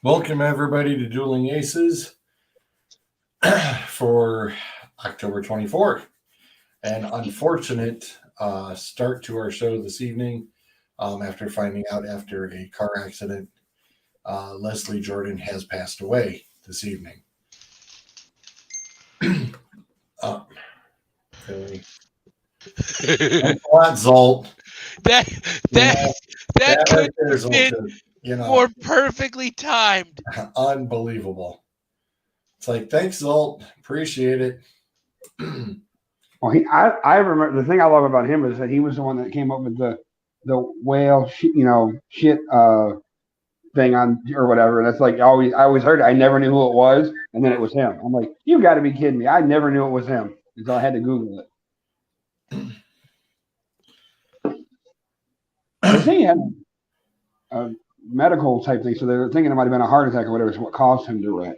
Welcome, everybody, to Dueling Aces for October 24th. An unfortunate start to our show this evening after finding out after a car accident, Leslie Jordan has passed away this evening. Really? Thanks a lot, Zolt. That could right there, have been more perfectly timed. Unbelievable. It's like, thanks, Zolt. Appreciate it. Well, I remember the thing I love about him is that he was the one that came up with the whale shit thing on or whatever. And that's like I always heard it. I never knew who it was, and then it was him. I'm like, you got to be kidding me! I never knew it was him until I had to Google it. They say he had a medical type thing, so they were thinking it might have been a heart attack or whatever is what caused him to wreck.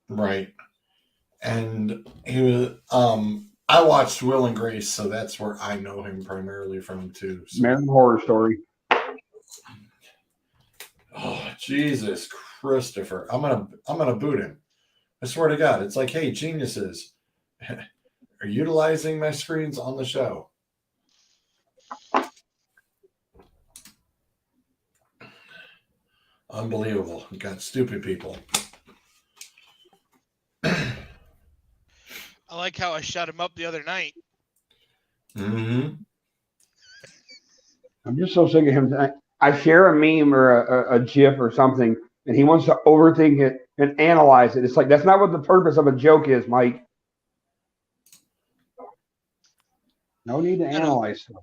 Right. And he was I watched Will and Grace, so that's where I know him primarily from too. So. American Horror Story. Oh, Jesus Christopher. I'm gonna boot him. I swear to God. It's like, hey, geniuses, are utilizing my screens on the show. Unbelievable. We got stupid people. I like how I shut him up the other night. Mm-hmm. I'm just so sick of him. I share a meme or a GIF or something, and he wants to overthink it and analyze it. It's like, that's not what the purpose of a joke is, Mike. No need to analyze stuff.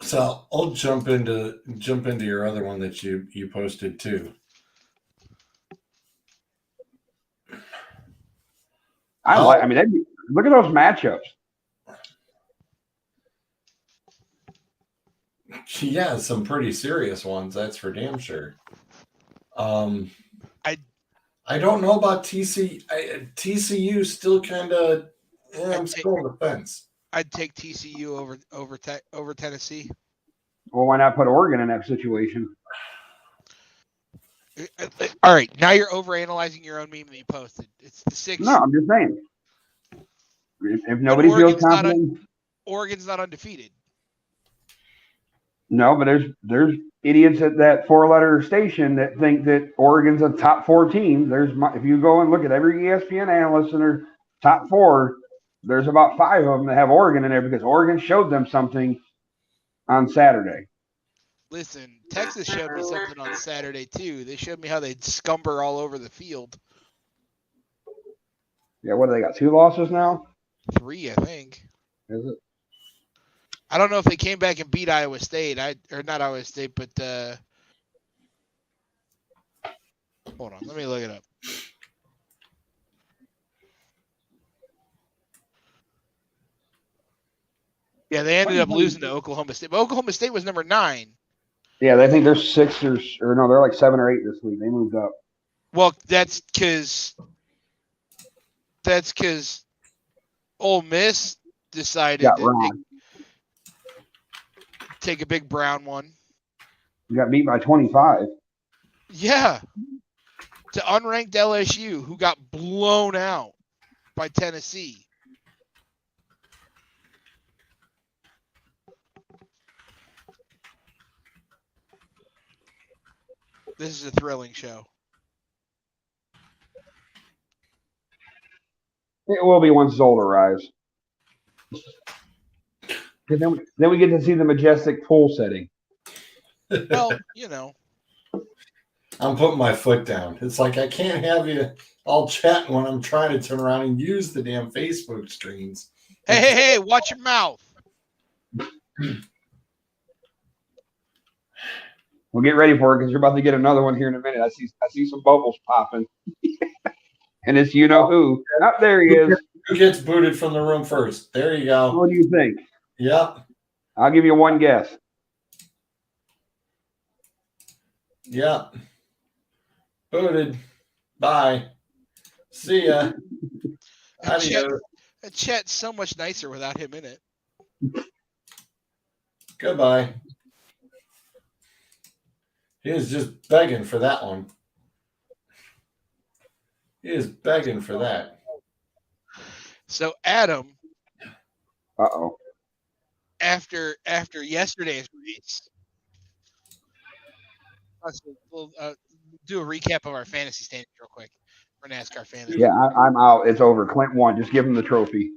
So I'll jump into your other one that you posted too. I mean, look at those matchups. Yeah, some pretty serious ones. That's for damn sure. I don't know about TCU. Still kind of. I'm still on the fence. I'd take TCU over Tennessee. Well, why not put Oregon in that situation? All right, now you're overanalyzing your own meme that you posted. It's the 6. No, I'm just saying. If nobody feels confident, Oregon's not undefeated. No, but there's idiots at that 4-letter station that think that Oregon's a top 4 team. If you go and look at every ESPN analyst in their top 4, there's about 5 of them that have Oregon in there because Oregon showed them something on Saturday. Listen, Texas showed me something on Saturday too. They showed me how they'd scumber all over the field. Yeah, what do they got? 2 losses now? 3, I think. Is it? I don't know if they came back and beat Iowa State. Or not Iowa State, but hold on, let me look it up. Yeah, they ended up losing to Oklahoma State. But Oklahoma State was number 9. Yeah, they think they're 6 or no, they're like 7 or 8 this week. They moved up. Well, that's because Ole Miss decided to take a big brown one. You got beat by 25. Yeah. To unranked LSU, who got blown out by Tennessee. This is a thrilling show. It will be once Zolt arrives. Then we get to see the majestic pool setting. Well, you know. I'm putting my foot down. It's like I can't have you all chatting when I'm trying to turn around and use the damn Facebook screens. Hey, watch your mouth. We'll get ready for it because you're about to get another one here in a minute. I see some bubbles popping. And it's you know who. Oh, there he is. Who gets booted from the room first? There you go. What do you think? Yep. I'll give you one guess. Yep. Booted. Bye. See ya. Adios. Chet's so much nicer without him in it. Goodbye. He is just begging for that one. He is begging for that. So Adam, Uh-oh. after yesterday's race, we'll do a recap of our fantasy standings real quick for NASCAR fantasy. Yeah, I'm out. It's over. Clint won. Just give him the trophy.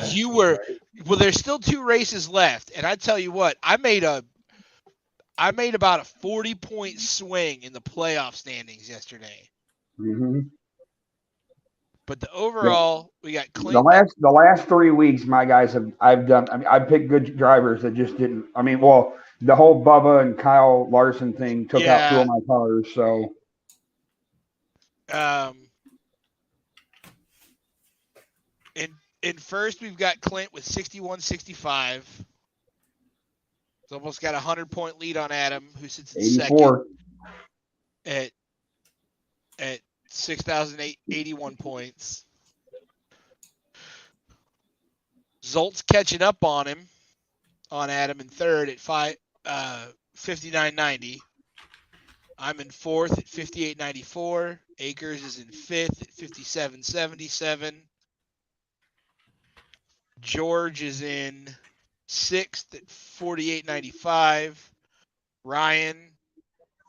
You were well. There's still 2 races left, and I tell you what, I made about a 40-point swing in the playoff standings yesterday. Mm-hmm. But the overall, we got Clint. The last 3 weeks, my guys I've done. I mean, I picked good drivers that just didn't. I mean, well, the whole Bubba and Kyle Larson thing took out 2 of my cars. So, in first, we've got Clint with 61-65. He's almost got a 100-point lead on Adam, who sits in 84. second at 6,081 points. Zolt's catching up on Adam in third at 59.90. I'm in fourth at 58.94. Akers is in fifth at 57.77. George is in sixth at 48.95. Ryan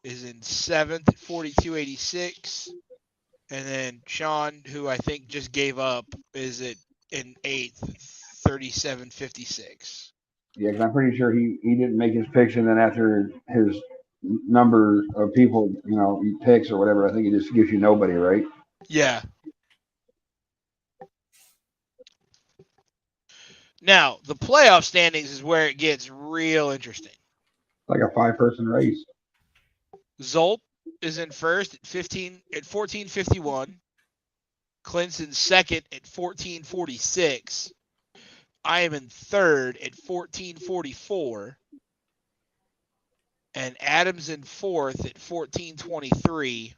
is in seventh at 42.86. And then Sean, who I think just gave up, is in eighth, 37.56. Yeah, because I'm pretty sure he didn't make his picks, and then after his number of people, he picks or whatever, I think he just gives you nobody, right? Yeah. Now, the playoff standings is where it gets real interesting. Like a 5-person race. Zolt is in first at 14.51. Clint's in second at 14.46. I am in third at 14.44. And Adam's in fourth at 14.23.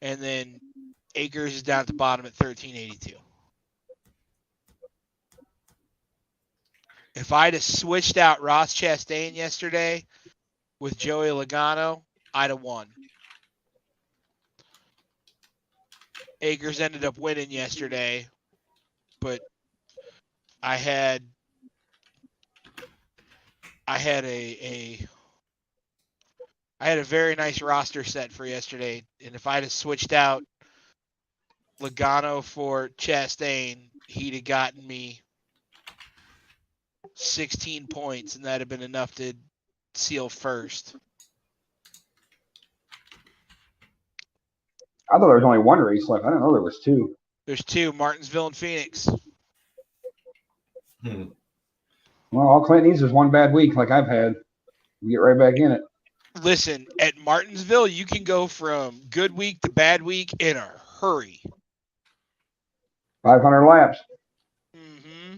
And then Akers is down at the bottom at 13.82. If I'd have switched out Ross Chastain yesterday with Joey Logano, I'd have won. Akers ended up winning yesterday, but I had a very nice roster set for yesterday, and if I'd have switched out Logano for Chastain, he'd have gotten me 16 points, and that'd have been enough to seal first. I thought there was only 1 race left. I didn't know there was 2. There's 2, Martinsville and Phoenix. Well, all Clint needs is 1 bad week like I've had. You get right back in it. Listen, at Martinsville, you can go from good week to bad week in a hurry. 500 laps. Mm-hmm.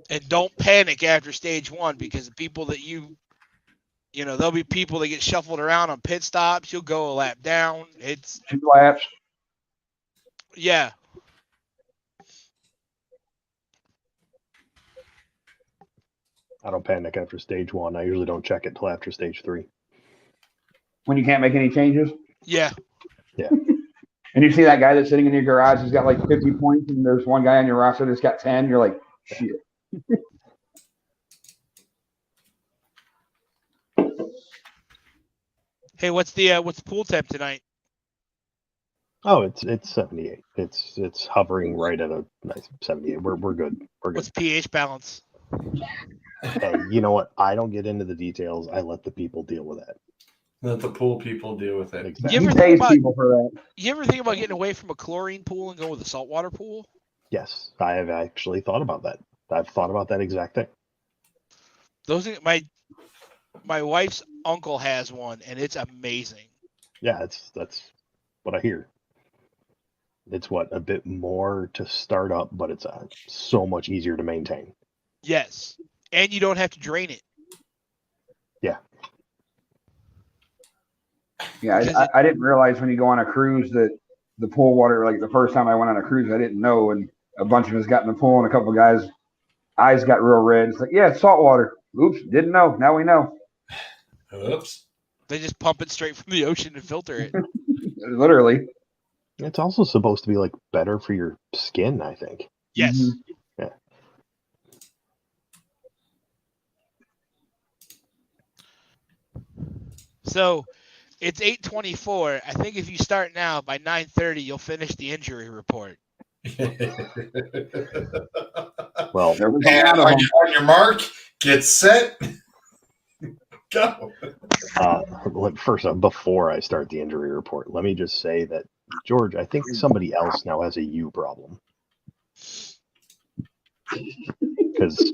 And don't panic after stage 1, because the people that there'll be people that get shuffled around on pit stops. You'll go a lap down. It's 2 laps. Yeah. I don't panic after stage 1. I usually don't check it till after stage 3. When you can't make any changes? Yeah. Yeah. And you see that guy that's sitting in your garage, he's got like 50 points, and there's one guy on your roster that's got 10. You're like, shit. Hey, what's the pool temp tonight? Oh, it's 78. It's hovering right at a nice 78. We're good. We're good. What's pH balance? Hey, you know what? I don't get into the details. I let the people deal with that. Let the pool people deal with it. Exactly. He pays people for that. You ever think about getting away from a chlorine pool and going with a saltwater pool? Yes, I have actually thought about that. I've thought about that exact thing. My wife's uncle has one, and it's amazing. Yeah, that's what I hear. It's a bit more to start up, but it's so much easier to maintain. Yes, and you don't have to drain it. Yeah. Yeah, I didn't realize when you go on a cruise that the pool water. Like the first time I went on a cruise, I didn't know, and a bunch of us got in the pool, and a couple of guys' eyes got real red. It's like, yeah, it's salt water. Oops, didn't know. Now we know. Oops. They just pump it straight from the ocean and filter it. Literally. It's also supposed to be like better for your skin, I think. Yes. Mhm. Yeah. So it's 8:24. I think if you start now, by 9:30, you'll finish the injury report. Well, There was a And lot of them. on your mark, get set, go. first off, before I start the injury report, let me just say that, George, I think somebody else now has a you problem. Because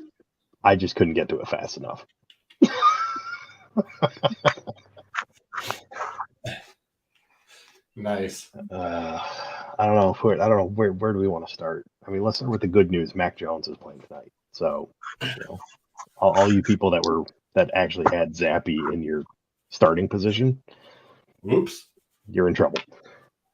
I just couldn't get to it fast enough. Nice. I don't know. Where do we want to start? I mean, let's start with the good news. Mac Jones is playing tonight. So, all you people that actually had Zappy in your starting position, Whoops. you're in trouble.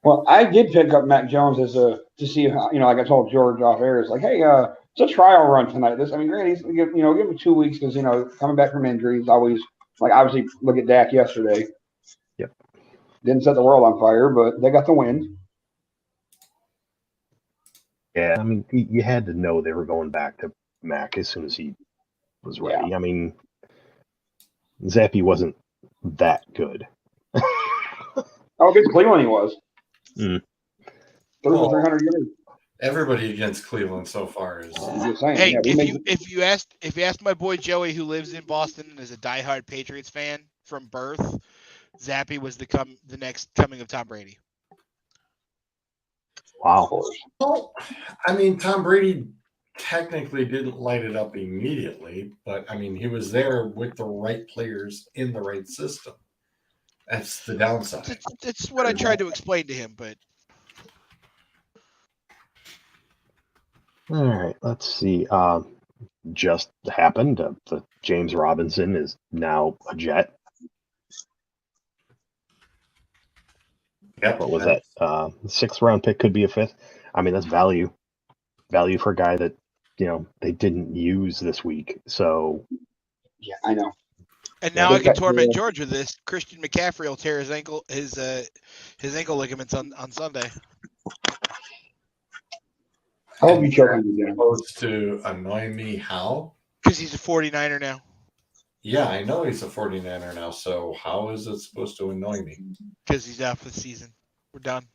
Well, I did pick up Mac Jones to see how, like I told George off air, it's like, hey, it's a trial run tonight. This, I mean, granted, give him 2 weeks because coming back from injuries, always like obviously look at Dak yesterday. Yep. Didn't set the world on fire, but they got the win. Yeah, I mean, you had to know they were going back to Mac as soon as he was ready. Yeah. I mean, Zappy wasn't that good. Oh, against Cleveland he was. Mm. 300 yards. Everybody against Cleveland so far is. Just saying. Hey, Yeah, if you asked my boy Joey, who lives in Boston and is a diehard Patriots fan from birth, Zappy was the next coming of Tom Brady. Wow. Well, I mean, Tom Brady technically didn't light it up immediately, but I mean, he was there with the right players in the right system. That's the downside. It's what I tried to explain to him, but. All right, let's see. Just happened. The James Robinson is now a Jet. Yep, what was that? 6th round pick, could be a 5th. I mean, that's value for a guy that they didn't use this week. So yeah, I know. And now I can torment George with this. Christian McCaffrey will tear his ankle ligaments on Sunday. I hope you choke on you again. Supposed to annoy me how? Because he's a 49er now. Yeah, I know he's a 49er now, so how is it supposed to annoy me? Because he's out for the season. We're done.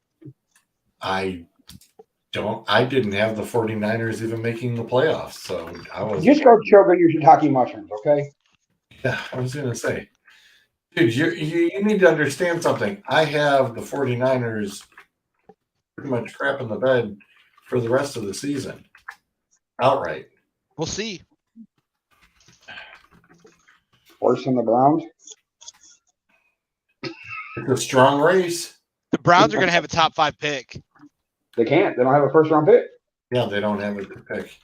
I didn't have the 49ers even making the playoffs, so I was just go choke on your shiitake mushrooms, okay? Yeah, I was gonna say. Dude, you need to understand something. I have the 49ers pretty much crap in the bed for the rest of the season. Outright. We'll see. Worse than the Browns? It's a strong race. The Browns are going to have a top 5 pick. They can't. They don't have a first-round pick. Yeah, they don't have it to pick.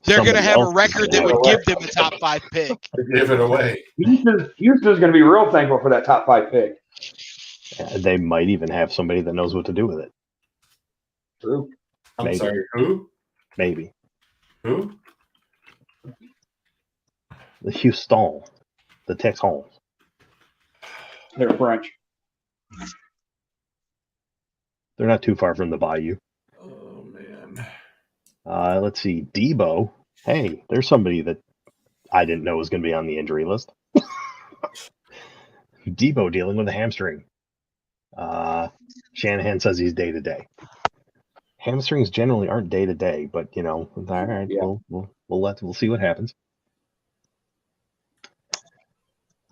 They're going to have a record that would give them a top 5 pick. Give it away. Houston's going to be real thankful for that top 5 pick. They might even have somebody that knows what to do with it. True. I'm sorry, who? Maybe. Who? The Houston. The Texans. They're French. They're not too far from the Bayou. Oh, man. Let's see. Debo. Hey, there's somebody that I didn't know was going to be on the injury list. Debo dealing with a hamstring. Shanahan says he's day-to-day. Hamstrings generally aren't day-to-day, but, all right, yeah. We'll see what happens.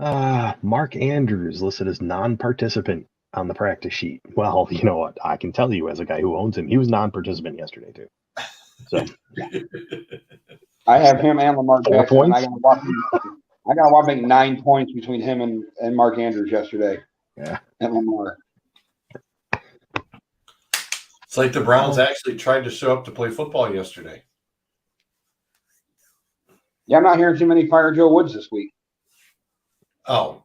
Mark Andrews listed as non-participant on the practice sheet. Well, you know what? I can tell you as a guy who owns him, he was non-participant yesterday too. So yeah. I have him and Lamar Jackson. Points? I got a whopping 9 points between him and Mark Andrews yesterday. Yeah. And Lamar. It's like the Browns actually tried to show up to play football yesterday. Yeah, I'm not hearing too many fire Joe Woods this week. Oh,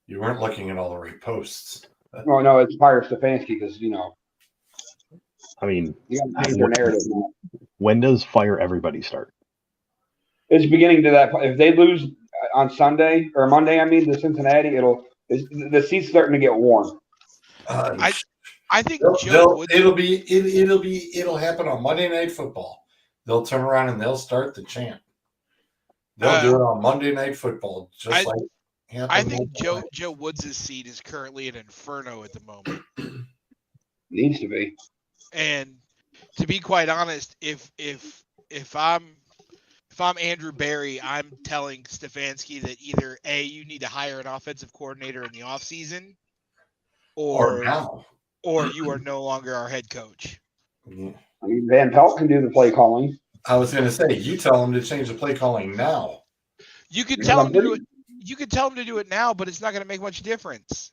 you weren't looking at all the right posts. No, it's fire Stefanski because I mean, You got to change their narrative now. when does fire everybody start? It's beginning to that. If they lose on Sunday or Monday, to Cincinnati, the seat's starting to get warm. I think Joe Woods. It'll happen on Monday Night Football. They'll turn around and they'll start the chant. They'll do it on Monday Night Football, just like. I think Joe Woods' seat is currently an inferno at the moment. Needs to be. And to be quite honest, if I'm Andrew Berry, I'm telling Stefanski that either A, you need to hire an offensive coordinator in the offseason, or you are no longer our head coach. Yeah. Van Pelt can do the play calling. I was going to say, you tell him to change the play calling now. You could tell him to do it. You could tell him to do it now, but it's not going to make much difference.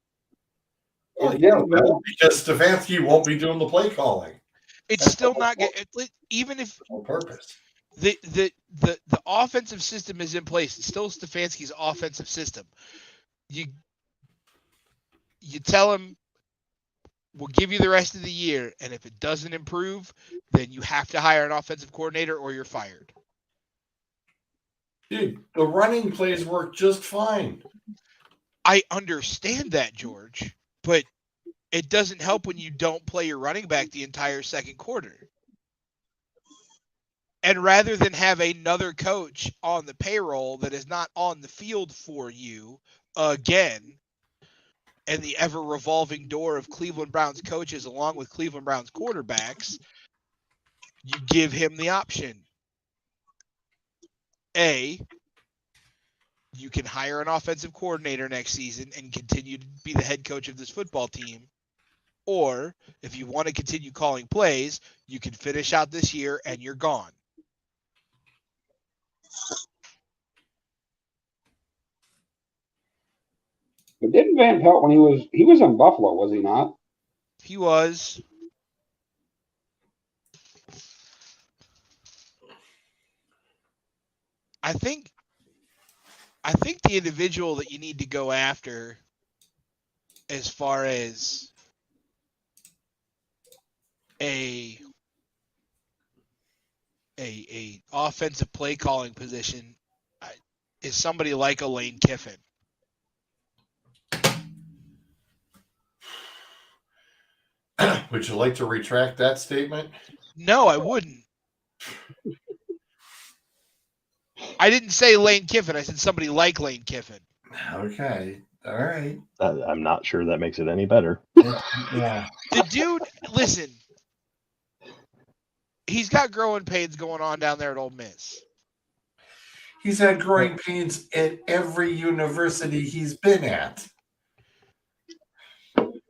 Well, yeah, because Stefanski won't be doing the play calling. It's still not even if on purpose. The offensive system is in place. It's still Stefanski's offensive system. You tell him, we'll give you the rest of the year, and if it doesn't improve, then you have to hire an offensive coordinator or you're fired. Dude, the running plays work just fine. I understand that, George, but it doesn't help when you don't play your running back the entire second quarter. And rather than have another coach on the payroll that is not on the field for you again, and the ever-revolving door of Cleveland Browns coaches along with Cleveland Browns quarterbacks, you give him the option. A, you can hire an offensive coordinator next season and continue to be the head coach of this football team. Or, if you want to continue calling plays, you can finish out this year and you're gone. But didn't Van Pelt, when he was in Buffalo, was he not? He was. I think the individual that you need to go after as far as a offensive play calling position is somebody like a Lane Kiffin. Would you like to retract that statement? No, I wouldn't. I didn't say Lane Kiffin. I said somebody like Lane Kiffin. Okay. All right. I'm not sure that makes it any better. Yeah. The dude, listen, he's got growing pains going on down there at Ole Miss. He's had growing pains at every university he's been at.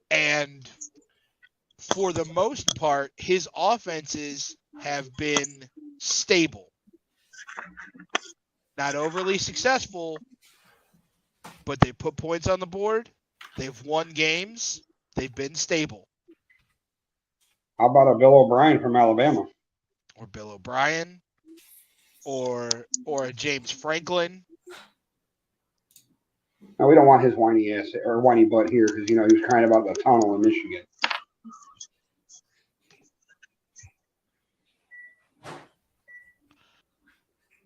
And for the most part, his offenses have been stable. Not overly successful, but they put points on the board. They've won games. They've been stable. How about a Bill O'Brien from Alabama? Or Bill O'Brien. Or a James Franklin. No, we don't want his whiny ass or whiny butt here because, he was crying about the tunnel in Michigan.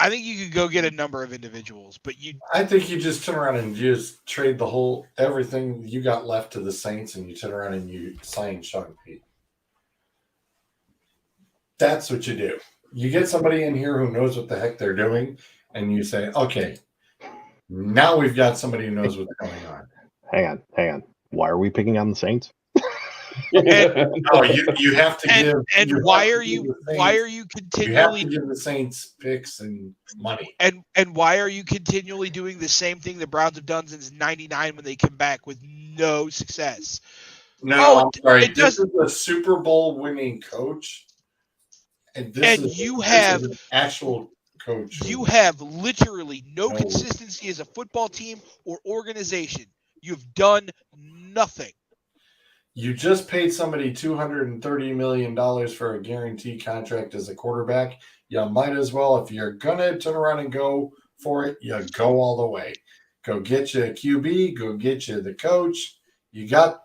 I think you could go get a number of individuals, but I think you just turn around and just trade everything you got left to the Saints, and you turn around and you sign Sean Payton. That's what you do. You get somebody in here who knows what the heck they're doing, and you say, okay, now we've got somebody who knows what's going on. Hang on. Why are we picking on the Saints? You have to give. And why are you continually? You have to give the Saints picks and money. And why are you continually doing the same thing the Browns have done since '99 when they come back with no success? No, I'm sorry. This is a Super Bowl winning coach, and you have an actual coach. You have literally no consistency as a football team or organization. You've done nothing. You just paid somebody $230 million for a guaranteed contract as a quarterback. You might as well, if you're going to turn around and go for it, you go all the way. Go get you a QB, go get you the coach. You got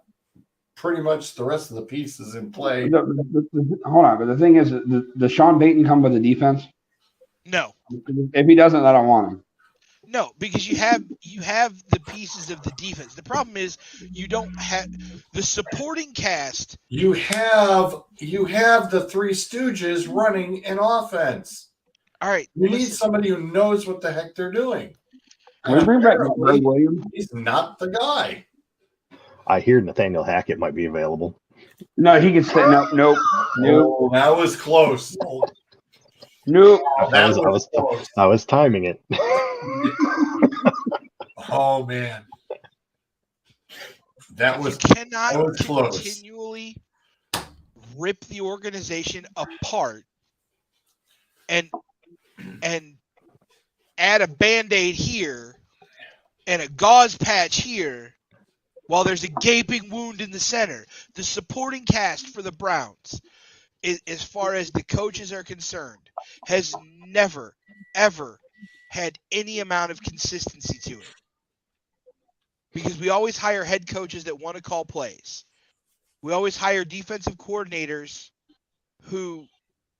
pretty much the rest of the pieces in play. Hold on, but the thing is, does Sean Payton come with a defense? No, If he doesn't, I don't want him. no, because you have the pieces of the defense. The problem is you don't have the supporting cast. You have the Three Stooges running an offense. All right, You need listen, somebody who knows what the heck they're doing. Can we bring back Greg Apparently, Williams? he's not the guy. I hear Nathaniel Hackett might be available. No, he can stay. Nope. Oh, that was close. Nope. I was timing it. Oh man, that was you cannot close. continually rip the organization apart and add a Band-Aid here and a gauze patch here while there's a gaping wound in the center. The supporting cast for the Browns, as far as the coaches are concerned, has never, ever had any amount of consistency to it. Because we always hire head coaches that want to call plays. We always hire defensive coordinators who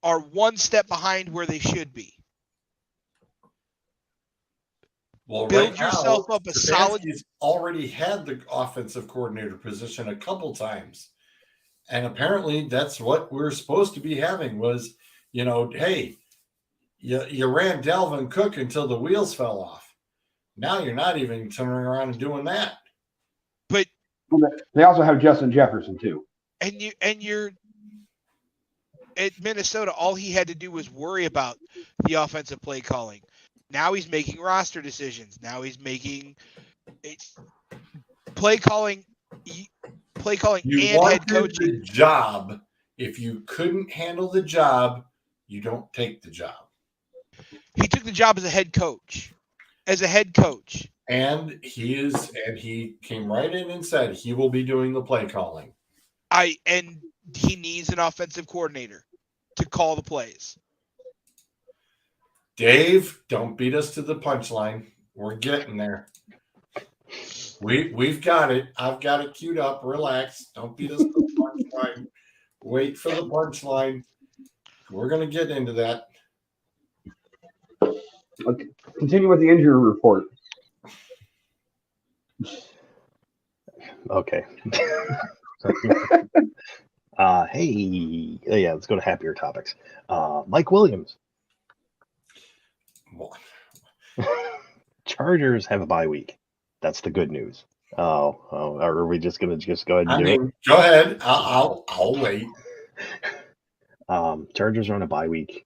are one step behind where they should be. Well, Build right yourself now, up a solid. Stefanski's already had the offensive coordinator position a couple times, and apparently that's what we're supposed to be having. Was hey, you ran Dalvin Cook until the wheels fell off. Now you're not even turning around and doing that. But they also have Justin Jefferson too. And you're at Minnesota. All he had to do was worry about the offensive play calling. Now he's making roster decisions. Now he's making play calling You and head coaching. The job. If you couldn't handle the job, you don't take the job. He took the job as a head coach. And he came right in and said he will be doing the play calling. And he needs an offensive coordinator to call the plays. Dave, don't beat us to the punchline. We're getting there. We've got it. I've got it queued up. Relax. Don't beat us to the punchline. Wait for the punchline. We're going to get into that. Okay. Continue with the injury report. Okay. Let's go to happier topics. Mike Williams. What? Chargers have a bye week. That's the good news. Are we just gonna go ahead and do it? Go ahead. I'll wait. Chargers are on a bye week.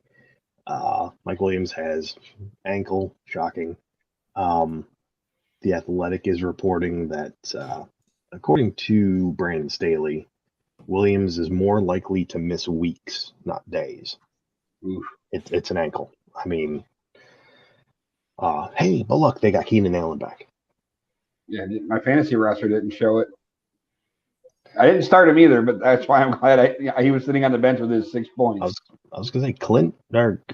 Mike Williams has ankle. Shocking. The Athletic is reporting that, according to Brandon Staley, Williams is more likely to miss weeks, not days. Oof. It's an ankle. I mean, but look, they got Keenan Allen back. Yeah, my fantasy roster didn't show it. I didn't start him either, but that's why I'm glad he was sitting on the bench with his 6 points. I was going to say Clint,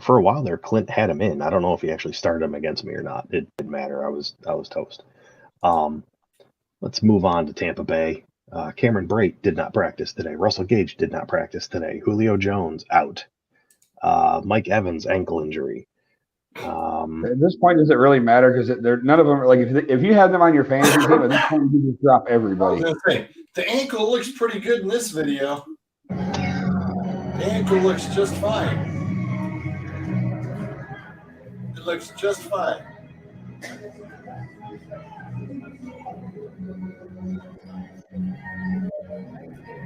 for a while there, Clint had him in. I don't know if he actually started him against me or not. It didn't matter. I was toast. Let's move on to Tampa Bay. Cameron Brate did not practice today. Russell Gage did not practice today. Julio Jones out. Mike Evans ankle injury. At this point, does it really matter? Because none of them are like if you have them on your fantasy team, at this point you just drop everybody. I was going to say, the ankle looks pretty good in this video. The ankle looks just fine. It looks just fine.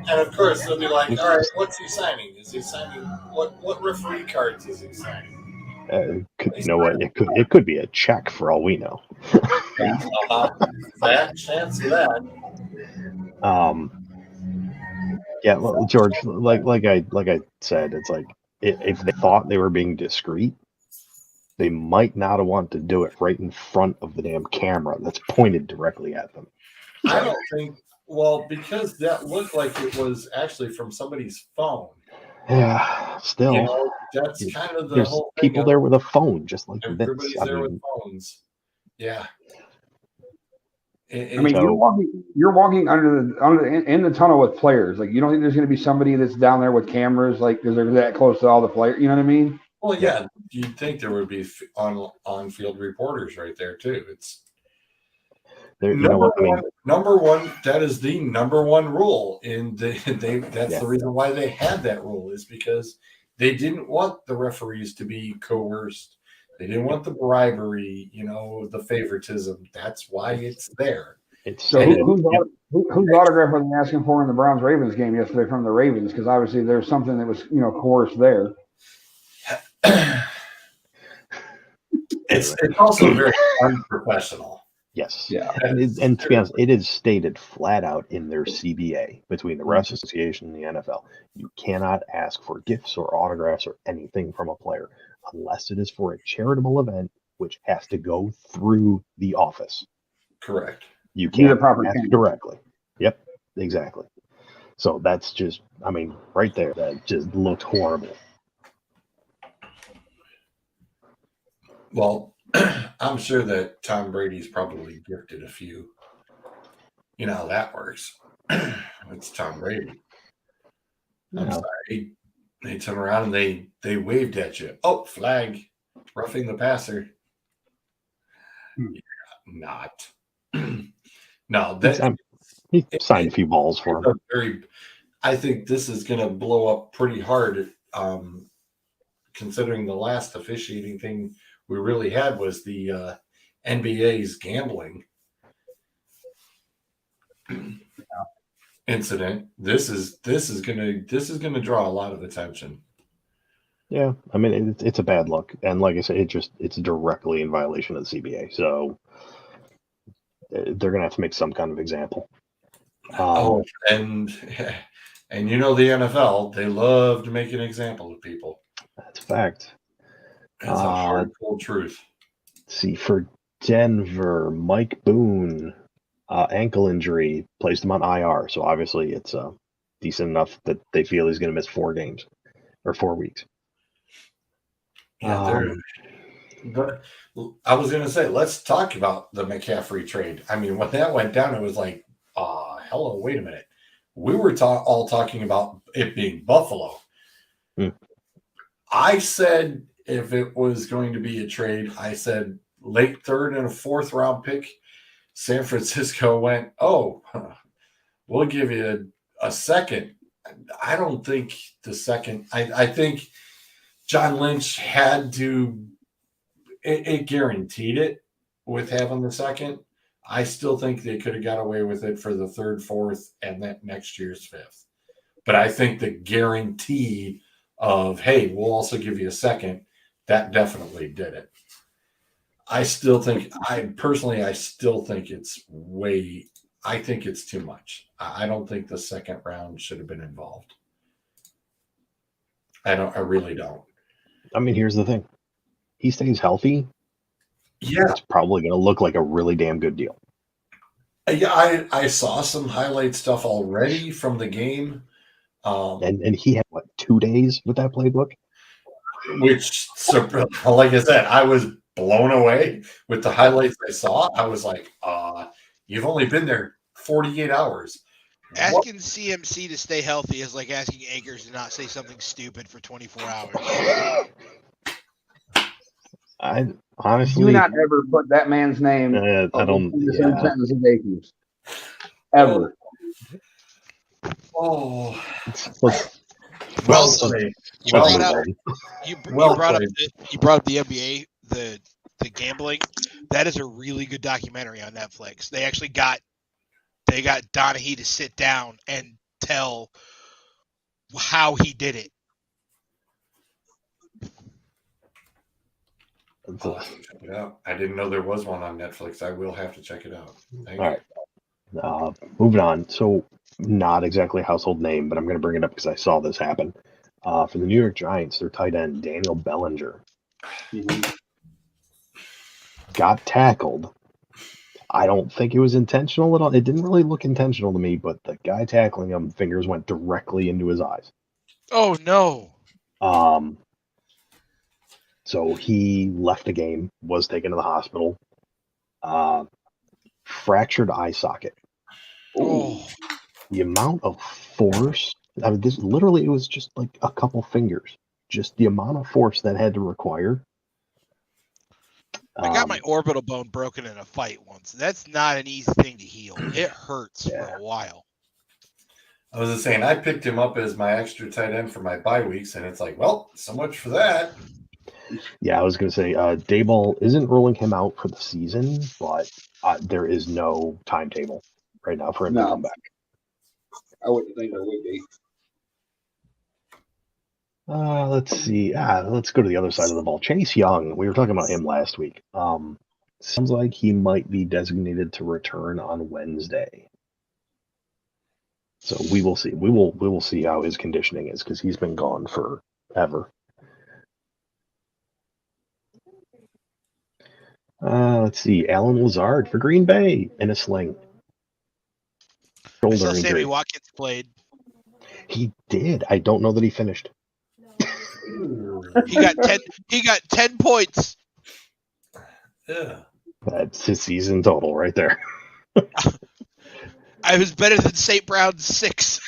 And of course, they'll be like, all right, what's he signing? Is he signing what referee cards is he signing? You know what? It could be a check for all we know. That chance of that. Yeah, well, George, like I said, it's like if they thought they were being discreet, they might not have wanted to do it right in front of the damn camera that's pointed directly at them. I don't think. Well, because that looked like it was actually from somebody's phone. Yeah, still. That's kind of the there's whole thing. People there with a phone, just like everybody's this. there with phones. Yeah. I mean, you're walking in the tunnel with players. Like, you don't think there's going to be somebody that's down there with cameras, like, because they're that close to all the players. You know what I mean? Well, yeah, you'd think there would be on-field reporters right there too. It's number one. That is the number one rule in that's the reason why they had that rule, is because they didn't want the referees to be coerced. They didn't want the bribery, the favoritism. That's why it's there. So whose autograph were they asking for in the Browns-Ravens game yesterday from the Ravens? Because obviously there's something that was, coerced there. It's also very unprofessional. Yes. Yeah. And to be honest, it is stated flat out in their CBA between the Refs Association and the NFL. You cannot ask for gifts or autographs or anything from a player unless it is for a charitable event, which has to go through the office. Correct. You can't ask directly. Yep, exactly. So that's just, right there, that just looked horrible. Well, I'm sure that Tom Brady's probably gifted a few. You know how that works. It's Tom Brady. I'm sorry. They turn around and they waved at you. Oh, flag. Roughing the passer. Yeah, not. No, he signed a few balls for him. I think this is going to blow up pretty hard, considering the last officiating thing we really had was the NBA's gambling incident. This is gonna draw a lot of attention. Yeah, it's a bad look, and like I said, it's directly in violation of the CBA. So they're gonna have to make some kind of example. And the NFL, they love to make an example of people. That's a fact. That's a hard, cold truth. See, for Denver, Mike Boone, ankle injury, placed him on IR. So obviously it's decent enough that they feel he's going to miss 4 games or 4 weeks. Yeah, but I was going to say, let's talk about the McCaffrey trade. When that went down, it was like, hello, wait a minute. We were all talking about it being Buffalo. I said if it was going to be a trade, I said late 3rd and a 4th round pick. San Francisco went, we'll give you a second. I don't think the second. I think John Lynch had to. It guaranteed it with having the second. I still think they could have got away with it for the 3rd, 4th, and that next year's 5th. But I think the guarantee of, hey, we'll also give you a second, that definitely did it. I still think it's I think it's too much. I don't think the second round should have been involved. I really don't. Here's the thing. He stays healthy. Yeah. It's probably going to look like a really damn good deal. Yeah, I saw some highlight stuff already from the game. And he had, 2 days with that playbook? Which, like I said, I was blown away with the highlights I saw. I was like, you've only been there 48 hours. Asking CMC to stay healthy is like asking Akers to not say something stupid for 24 hours. I honestly do not ever put that man's name I don't in the same sentence as Akers. Ever. You brought up the NBA, the gambling. That is a really good documentary on Netflix. They actually got Donaghy to sit down and tell how he did it. I'll have to check it out. I didn't know there was one on Netflix. I will have to check it out. Thank you. All right. Moving on. So, not exactly a household name, but I'm going to bring it up because I saw this happen. For the New York Giants, their tight end, Daniel Bellinger, got tackled. I don't think it was intentional at all. It didn't really look intentional to me, but the guy tackling him, fingers went directly into his eyes. Oh, no. So he left the game, was taken to the hospital. fractured eye socket. Oh, The amount of force, I mean, this literally, it was just like a couple fingers. Just the amount of force that had to require. I got my orbital bone broken in a fight once. That's not an easy thing to heal. It hurts for a while. I was just saying, I picked him up as my extra tight end for my bye weeks, and it's like, well, so much for that. Yeah, I was going to say, Dayball isn't ruling him out for the season, but there is no timetable right now for him to come back. I wouldn't think there would be. Let's see. Let's go to the other side of the ball. Chase Young, we were talking about him last week. Sounds like he might be designated to return on Wednesday. So we will see. We will see how his conditioning is because he's been gone forever. Let's see. Alan Lazard for Green Bay in a sling. I saw Sammy Watkins played. He did. I don't know that he finished. He got 10 points. Yeah. That's his season total right there. I was better than St. Brown's 6.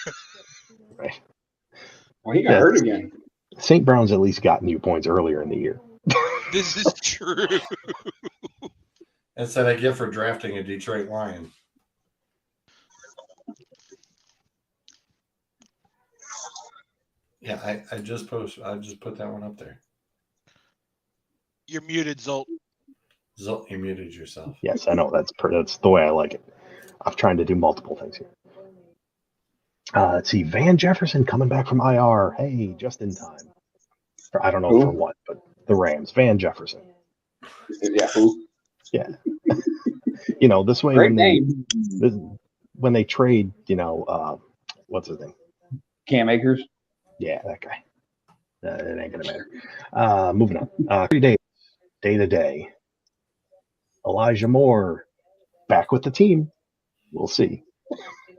Right. Well, he got hurt again. St. Brown's at least gotten you points earlier in the year. This is true. That's what I get for drafting a Detroit Lion. Yeah, I just put that one up there. You're muted, Zolt. Zolt, you muted yourself. Yes, I know. That's the way I like it. I'm trying to do multiple things here. Let's see. Van Jefferson coming back from IR. Hey, just in time. I don't know for what, but the Rams. Van Jefferson. Yeah, who? Yeah. This way when they trade, what's his name? Cam Akers. Yeah, that guy. It ain't gonna matter. Moving on. 3 days, day to day. Elijah Moore back with the team. We'll see.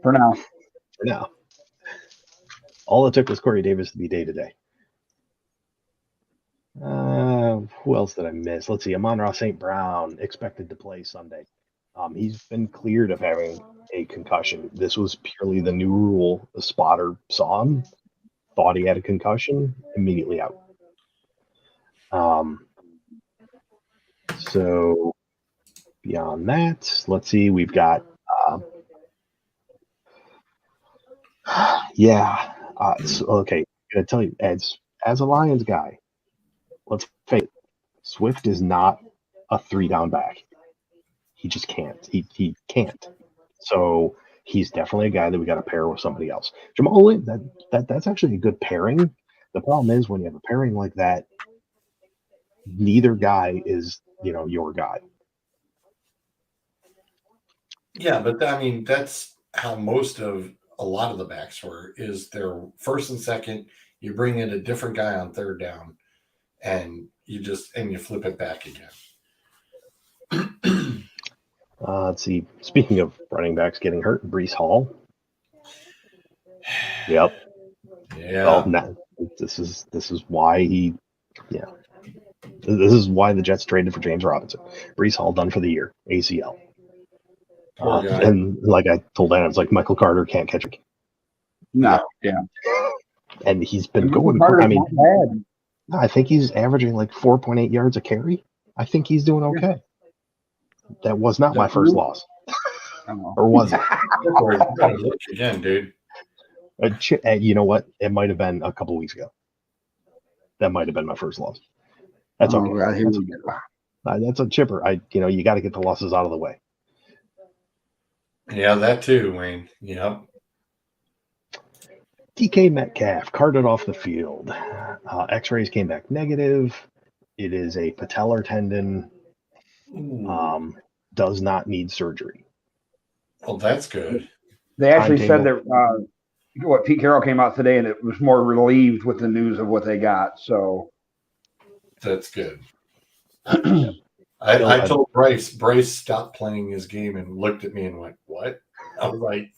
For now. All it took was Corey Davis to be day to day. Who else did I miss? Let's see. Amon-Ra St. Brown expected to play Sunday. He's been cleared of having a concussion. This was purely the new rule. The spotter saw him, thought he had a concussion, immediately out. So beyond that, let's see. We've got okay. I'm gonna tell you, as a Lions guy, let's face it, Swift is not a 3-down back. He just can't. He can't. So he's definitely a guy that we got to pair with somebody else. Jamal Williams, that's actually a good pairing. The problem is when you have a pairing like that, neither guy is your guy. Yeah, but I mean that's how most of a lot of the backs were. Is their first and second, you bring in a different guy on third down, and you flip it back again. Let's see. Speaking of running backs getting hurt, Breece Hall. Yep. Yeah. Well, this is why this is why the Jets traded for James Robinson. Breece Hall done for the year. ACL. And like I told Anna, it's like Michael Carter can't catch it. No. Yeah. And he's been going. I mean, I think he's averaging like 4.8 yards a carry. I think he's doing okay. Yeah. That was not my first loss. Or was it? Look again, dude. You know what? It might have been a couple weeks ago. That might have been my first loss. That's okay. That's a chipper. You got to get the losses out of the way. Yeah, that too, Wayne. Yep. DK Metcalf carted off the field. X-rays came back negative. It is a patellar tendon. Does not need surgery. Well, that's good. They actually said that Pete Carroll came out today and it was more relieved with the news of what they got. So that's good. I told Bryce stopped playing his game and looked at me and went, "What?" I was like,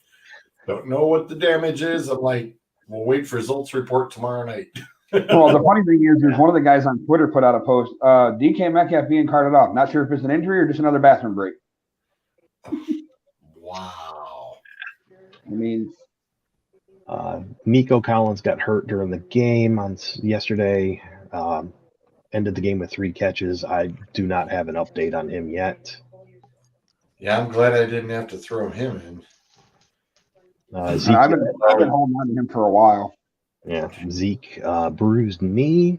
"Don't know what the damage is." I'm like, "We'll wait for Zolt's report tomorrow night." Well, the funny thing is, there's one of the guys on Twitter put out a post, DK Metcalf being carted off. Not sure if it's an injury or just another bathroom break. Wow. I mean, Nico Collins got hurt during the game on yesterday. Ended the game with 3 catches. I do not have an update on him yet. Yeah, I'm glad I didn't have to throw him in. Zeke, I've been holding on to him for a while. yeah, Zeke bruised knee.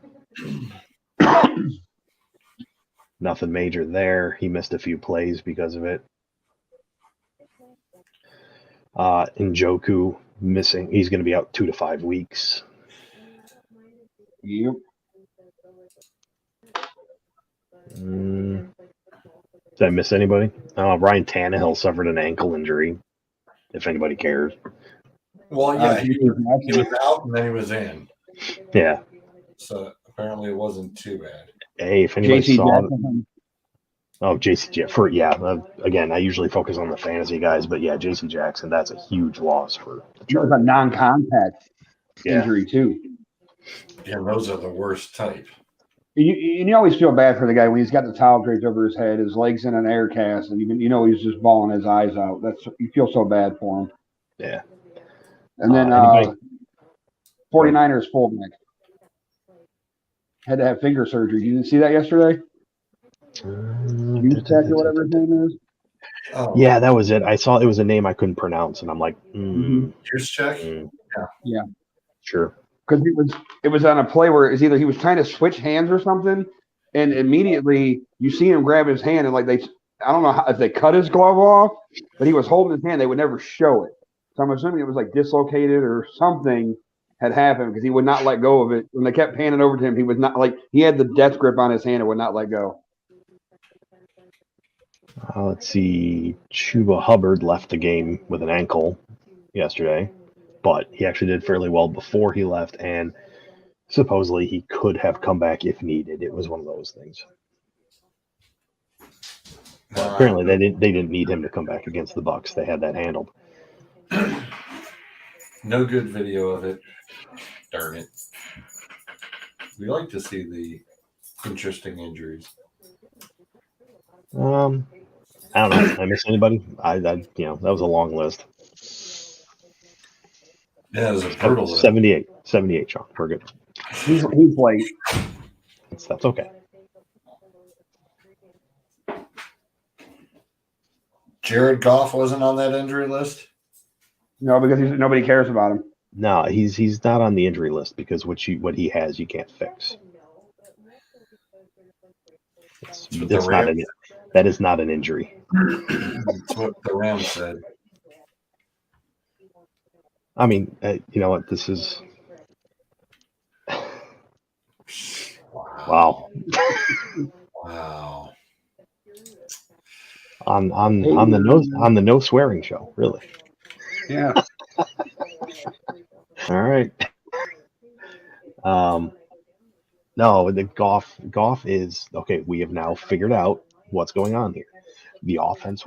Nothing major there. He missed a few plays because of it. Njoku missing. He's going to be out 2 to 5 weeks. Yep. Did I miss anybody? Ryan Tannehill suffered an ankle injury, if anybody cares. Well, yeah, He he was out and then he was in. Yeah. So apparently it wasn't too bad. Hey, if anybody JC saw Jackson. JC again, I usually focus on the fantasy guys, but yeah, JC Jackson, that's a huge loss for the He was Chargers. a non-contact Yeah. injury too. Yeah, those are the worst type. You always feel bad for the guy when he's got the towel draped over his head, his legs in an air cast, and he's just bawling his eyes out. You feel so bad for him. Yeah. And then Anybody? 49ers fullback had to have finger surgery. You didn't see that yesterday? Juszczyk or whatever his name is. Oh, Yeah, that was it. I saw it was a name I couldn't pronounce, and I'm like, Juszczyk? Yeah. Sure. Because it was on a play where it's either he was trying to switch hands or something, and immediately you see him grab his hand and I don't know if they cut his glove off, but he was holding his hand. They would never show it, so I'm assuming it was like dislocated or something had happened because he would not let go of it. When they kept panning over to him, he was not he had the death grip on his hand and would not let go. Let's see. Chuba Hubbard left the game with an ankle yesterday, but he actually did fairly well before he left, and supposedly he could have come back if needed. It was one of those things. But apparently they didn't need him to come back against the Bucs. They had that handled. No good video of it. Darn it. We like to see the interesting injuries. I don't know. I miss anybody? That was a long list. Yeah, it was a brutal list. 78, Sean. We're good. He's late. That's okay. Jared Goff wasn't on that injury list? No, because nobody cares about him. No, he's not on the injury list because what he has you can't fix. That is not an injury. That's what the Rams said. I mean, you know what? This is wow. Wow. On the no swearing show, really. Yeah. All right. No, the Goff is okay. We have now figured out what's going on here. The offense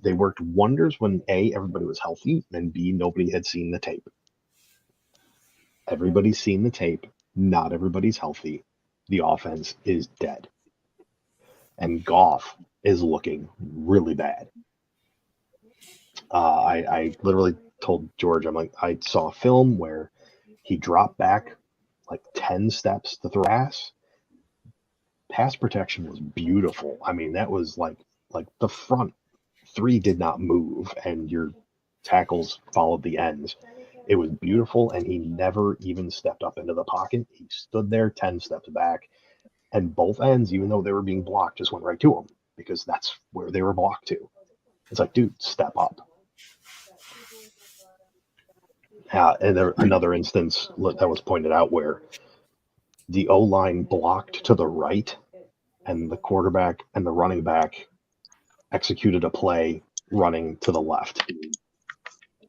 they worked wonders when A, everybody was healthy, and B, nobody had seen the tape. Everybody's seen the tape. Not everybody's healthy. The offense is dead. And Goff is looking really bad. I literally told George, I'm like, I saw a film where he dropped back like 10 steps to throw pass. Pass protection was beautiful. I mean, that was like the front 3 did not move and your tackles followed the ends. It was beautiful, and he never even stepped up into the pocket. He stood there 10 steps back, and both ends, even though they were being blocked, just went right to him because that's where they were blocked to. It's like, dude, step up. And there another instance that was pointed out where the O-line blocked to the right, and the quarterback and the running back executed a play running to the left.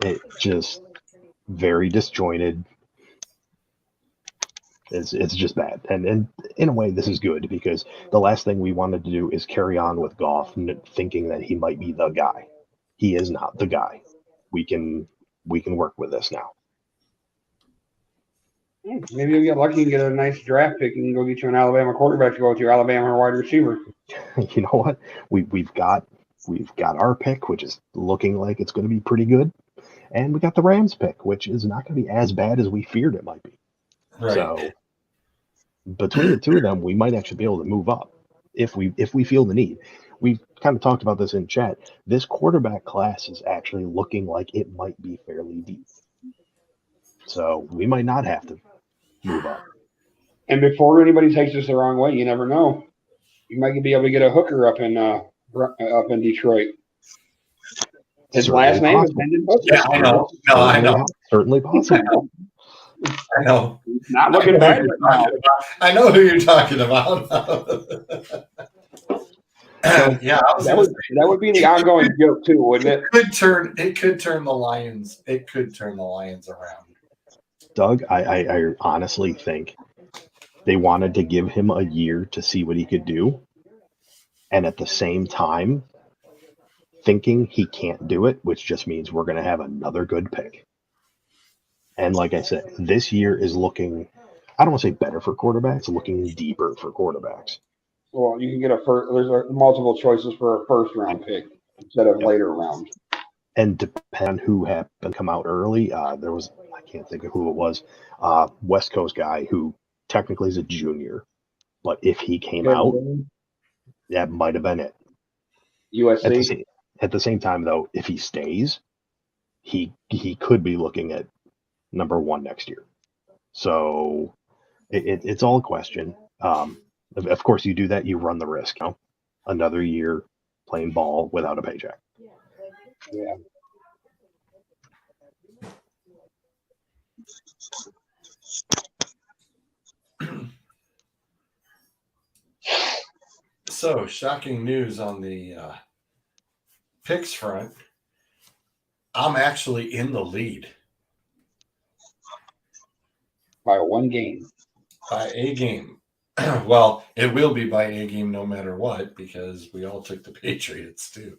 It just very disjointed. It's just bad. And in a way, this is good because the last thing we wanted to do is carry on with Goff thinking that he might be the guy. He is not the guy. We can work with this now. Maybe you'll get lucky and get a nice draft pick and go get you an Alabama quarterback to go with your Alabama wide receiver. You know what? We've got we've got our pick, which is looking like it's going to be pretty good, and we got the Rams pick, which is not going to be as bad as we feared it might be. Right. So between the two of them, we might actually be able to move up if we feel the need. We've kind of talked about this in chat. This quarterback class is actually looking like it might be fairly deep. So we might not have to move up. And before anybody takes this the wrong way, you never know. You might be able to get a hooker up in Detroit. His Certainly last name is possible. Hendon Hooker. Yeah, I know. No, I know. Certainly possible. I know. Not looking bad right now. I know who you're talking about. Yeah, That would be the ongoing joke too, wouldn't it? It could turn the Lions. It could turn the Lions around. Doug, I honestly think they wanted to give him a year to see what he could do, and at the same time thinking he can't do it, which just means we're going to have another good pick. And like I said, this year is looking, I don't want to say better for quarterbacks, looking deeper for quarterbacks. Well, you can get there's multiple choices for a first round pick instead of later rounds. And depending on who happened to come out early, there was, I can't think of who it was, West Coast guy who technically is a junior, but if he came out, that might have been it. USC. At the same time, though, if he stays, he could be looking at number 1 next year. So it's all a question. Of course, you do that, you run the risk. Another year playing ball without a paycheck. Yeah. So, shocking news on the picks front. I'm actually in the lead. By one game. By a game. Well, it will be by a game no matter what, because we all took the Patriots too.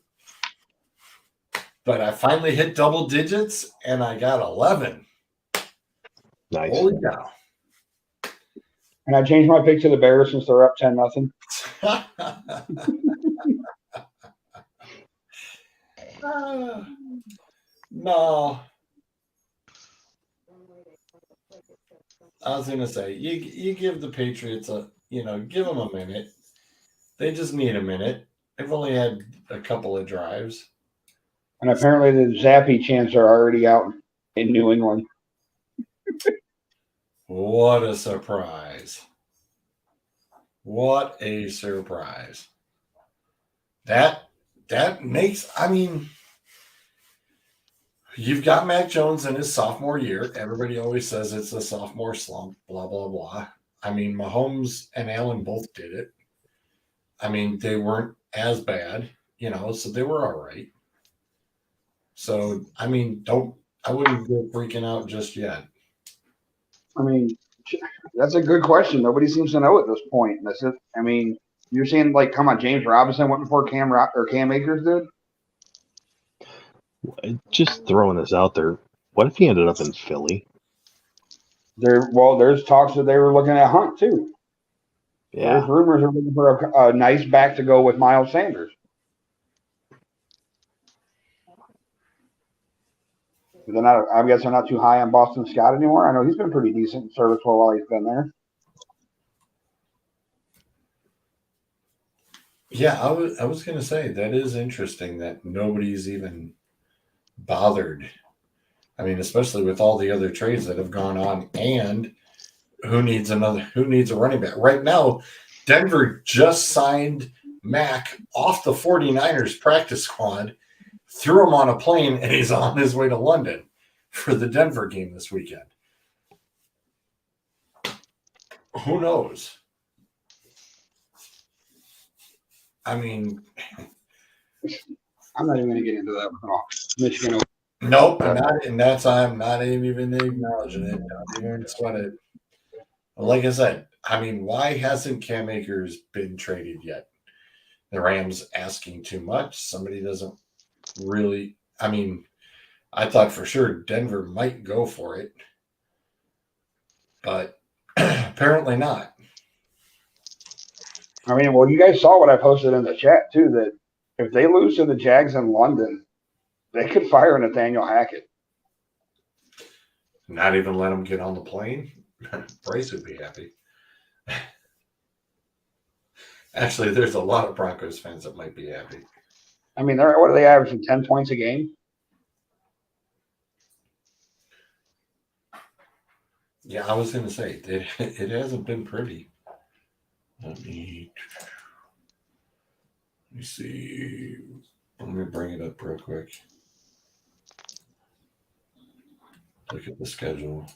But I finally hit double digits, and I got 11. Nice. Holy cow. And I changed my pick to the Bears since they're up 10-0. No. I was going to say, you give the Patriots give them a minute. They just need a minute. They've only had a couple of drives. And apparently the Zappy chants are already out in New England. What a surprise. What a surprise. That makes, you've got Mac Jones in his sophomore year. Everybody always says it's a sophomore slump, blah, blah, blah. Mahomes and Allen both did it. They weren't as bad, so they were all right. So, I wouldn't go freaking out just yet. That's a good question. Nobody seems to know at this point. That's it. You're saying, come on, James Robinson went before Cam Akers did? Just throwing this out there. What if he ended up in Philly? There's talks that they were looking at Hunt, too. Yeah. There's rumors they're looking for a nice back to go with Miles Sanders. I guess they're not too high on Boston Scott anymore. I know he's been pretty decent and serviceable while he's been there. Yeah, I was going to say that is interesting that nobody's even bothered. Especially with all the other trades that have gone on, and who needs a running back right now? Denver just signed Mac off the 49ers practice squad, threw him on a plane, and he's on his way to London for the Denver game this weekend. Who knows? I'm not even going to get into that at all. Michigan. Nope, I'm not even acknowledging it. Not even sweat it. Like I said, why hasn't Cam Akers been traded yet? The Rams asking too much. Somebody doesn't really. I thought for sure Denver might go for it, but apparently not. You guys saw what I posted in the chat too. That if they lose to the Jags in London, they could fire Nathaniel Hackett. Not even let him get on the plane. Bryce would be happy. Actually, there's a lot of Broncos fans that might be happy. I mean, what are they averaging? 10 points a game? Yeah, I was going to say, it hasn't been pretty. Let me see. Let me bring it up real quick. Look at the schedule.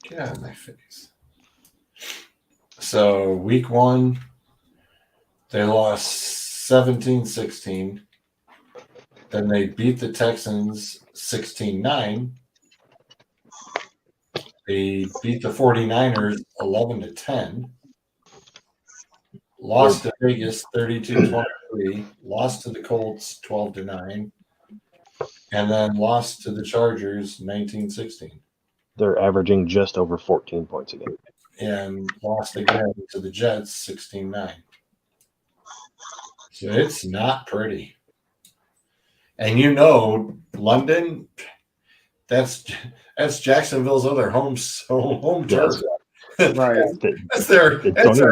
Get out of my face. So, week 1, they lost 17-16. Then they beat the Texans 16-9. They beat the 49ers 11-10. Lost to Vegas 32-23. Lost to the Colts 12-9. And then lost to the Chargers 19-16. They're averaging just over 14 points a game. And lost again to the Jets 16-9. So it's not pretty. And London, that's Jacksonville's other home turf. Right. That's their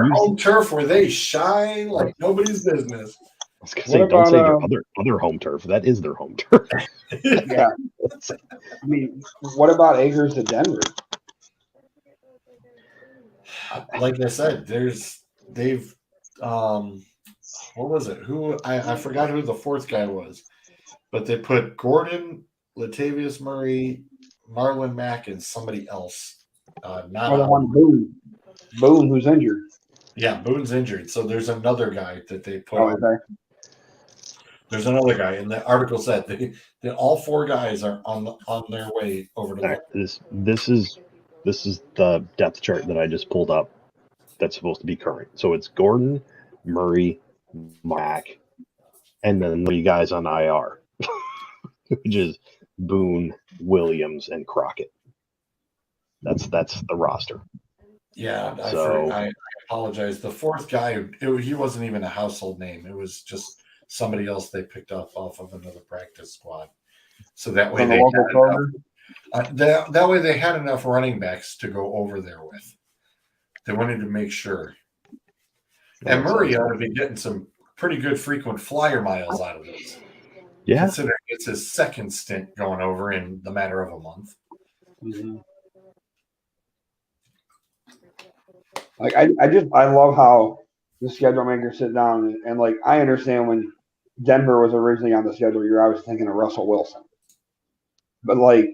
home turf where they shine like nobody's business. I was gonna say, don't say their other home turf. That is their home turf. Yeah. I mean, what about acres to Denver? Like I said, what was it? I forgot who the fourth guy was, but they put Gordon, Latavius Murray, Marlon Mack, and somebody else. The one Boone, who's injured. Yeah, Boone's injured. So there's another guy that they put. Okay. There's another guy, and the article said that all 4 guys are on their way over to. Right. This is the depth chart that I just pulled up. That's supposed to be current. So it's Gordon, Murray, Mack, and then 3 guys on IR, which is Boone, Williams, and Crockett. That's the roster. Yeah, I apologize. The fourth guy, he wasn't even a household name. It was just somebody else they picked up off of another practice squad. So that way that way they had enough running backs to go over there with. They wanted to make sure. And Murray ought to be getting some pretty good frequent flyer miles out of this. Yeah. Considering it's his second stint going over in the matter of a month. Mm-hmm. Like I love how the schedule makers sit down and like I understand when Denver was originally on the schedule, you're obviously thinking of Russell Wilson. But like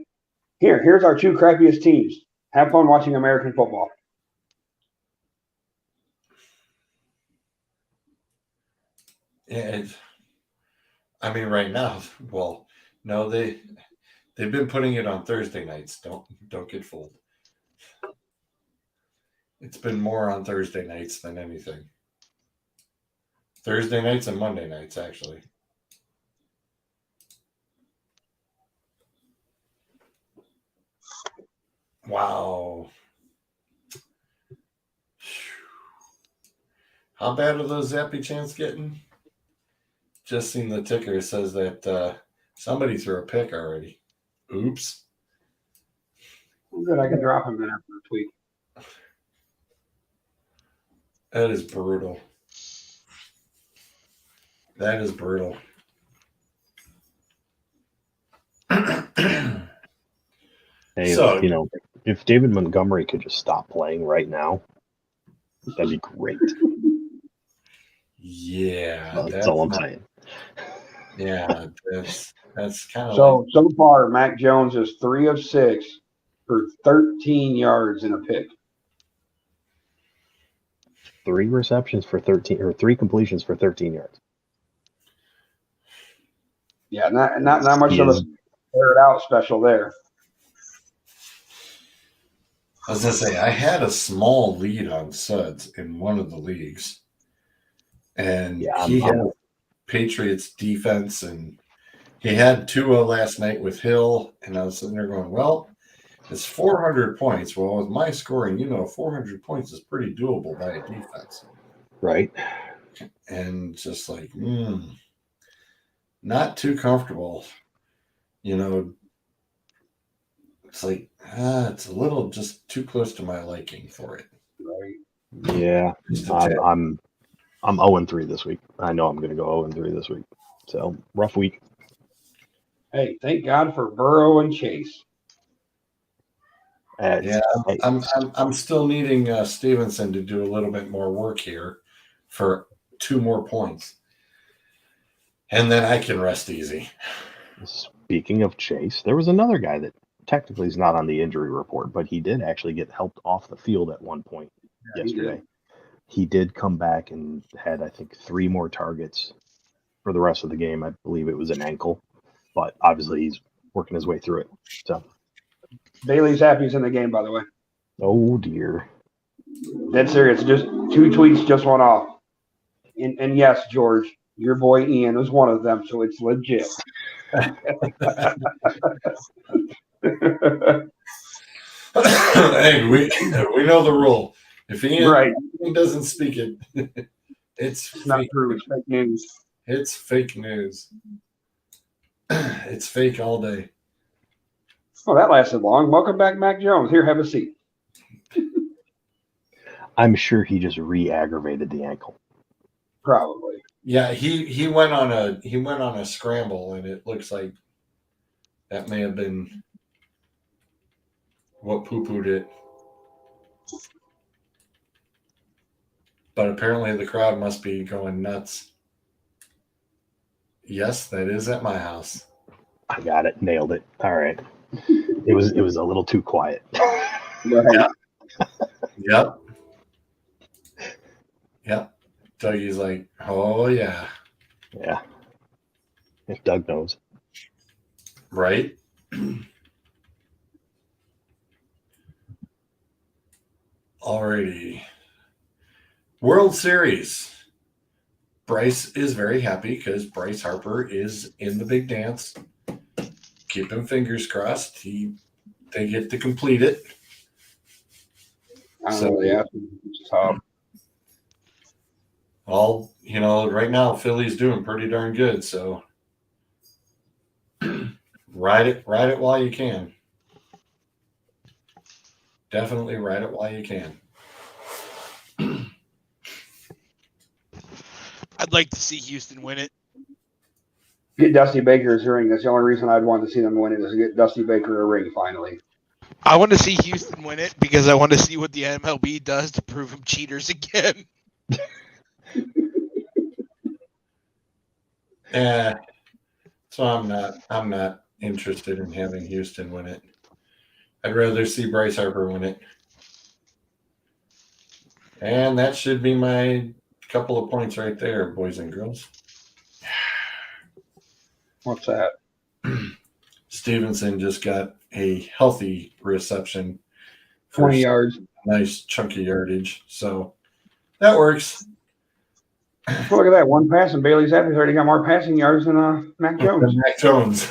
here's our 2 crappiest teams. Have fun watching American football. Yeah, I mean, right now, well, no, they've been putting it on Thursday nights. Don't get fooled. It's been more on Thursday nights than anything. Thursday nights and Monday nights, actually. Wow. How bad are those Zappy chants getting? Just seen the ticker. It says that somebody threw a pick already. Oops. Good, I can drop him in after a tweet. That is brutal. That is brutal. Hey, if David Montgomery could just stop playing right now, that'd be great. Yeah, that's all I'm saying. Yeah, that's kind of so far. Mac Jones is 3 of 6 for 13 yards and a pick. 3 receptions for 13, or 3 completions for 13 yards. Yeah, not much of a air it out special there. I was gonna say I had a small lead on Suds in one of the leagues, and he had Patriots defense, and he had Tua last night with Hill, and I was sitting there going, well, it's 400 points. Well, with my scoring, 400 points is pretty doable by a defense. Right. and just like, not too comfortable. You know, it's like, it's a little just too close to my liking for it. Right. Yeah. Just a tad. I'm 0-3 this week. I know I'm going to go 0-3 this week. So rough week. Hey, thank God for Burrow and Chase. Yeah, I'm still needing Stevenson to do a little bit more work here for 2 more points, and then I can rest easy. Speaking of Chase, there was another guy that technically is not on the injury report, but he did actually get helped off the field at one point yesterday. He did come back and had, I think, 3 more targets for the rest of the game. I believe it was an ankle, but obviously he's working his way through it. So Bailey Zappi's in the game, by the way. oh dear. Dead serious. Just 2 tweets just went off. And yes, George, your boy Ian was one of them, so it's legit. Hey, we know the rule. If Right. Ian doesn't speak it, it's Not fake. true. It's fake news. It's fake news. It's fake all day. Oh, that lasted long. Welcome back, Mac Jones. Here, have a seat. I'm sure he just re-aggravated the ankle. Probably. Yeah, he went on a scramble, and it looks like that may have been what poo-pooed it. But apparently the crowd must be going nuts. Yes, that is at my house. I got it. Nailed it. All right. It was a little too quiet. Right. Yep. Yep. Dougie's like, oh yeah. Yeah. If Doug knows. Right? Alrighty. World Series. Bryce is very happy because Bryce Harper is in the big dance. Keep him fingers crossed. They get to complete it. I don't know. Yeah, it's tough. Well, right now Philly's doing pretty darn good, so ride it while you can. Definitely ride it while you can. I'd like to see Houston win it. Get Dusty Baker's ring. That's the only reason I'd want to see them win it is to get Dusty Baker a ring finally. I want to see Houston win it because I want to see what the MLB does to prove them cheaters again. So I'm not interested in having Houston win it. I'd rather see Bryce Harper win it. And that should be my couple of points right there, boys and girls. What's that? Stevenson just got a healthy reception. 20 yards. Nice chunky yardage. So that works. Look at that. One pass, and Bailey Zappi's already got more passing yards than Mac Jones. Mac Jones.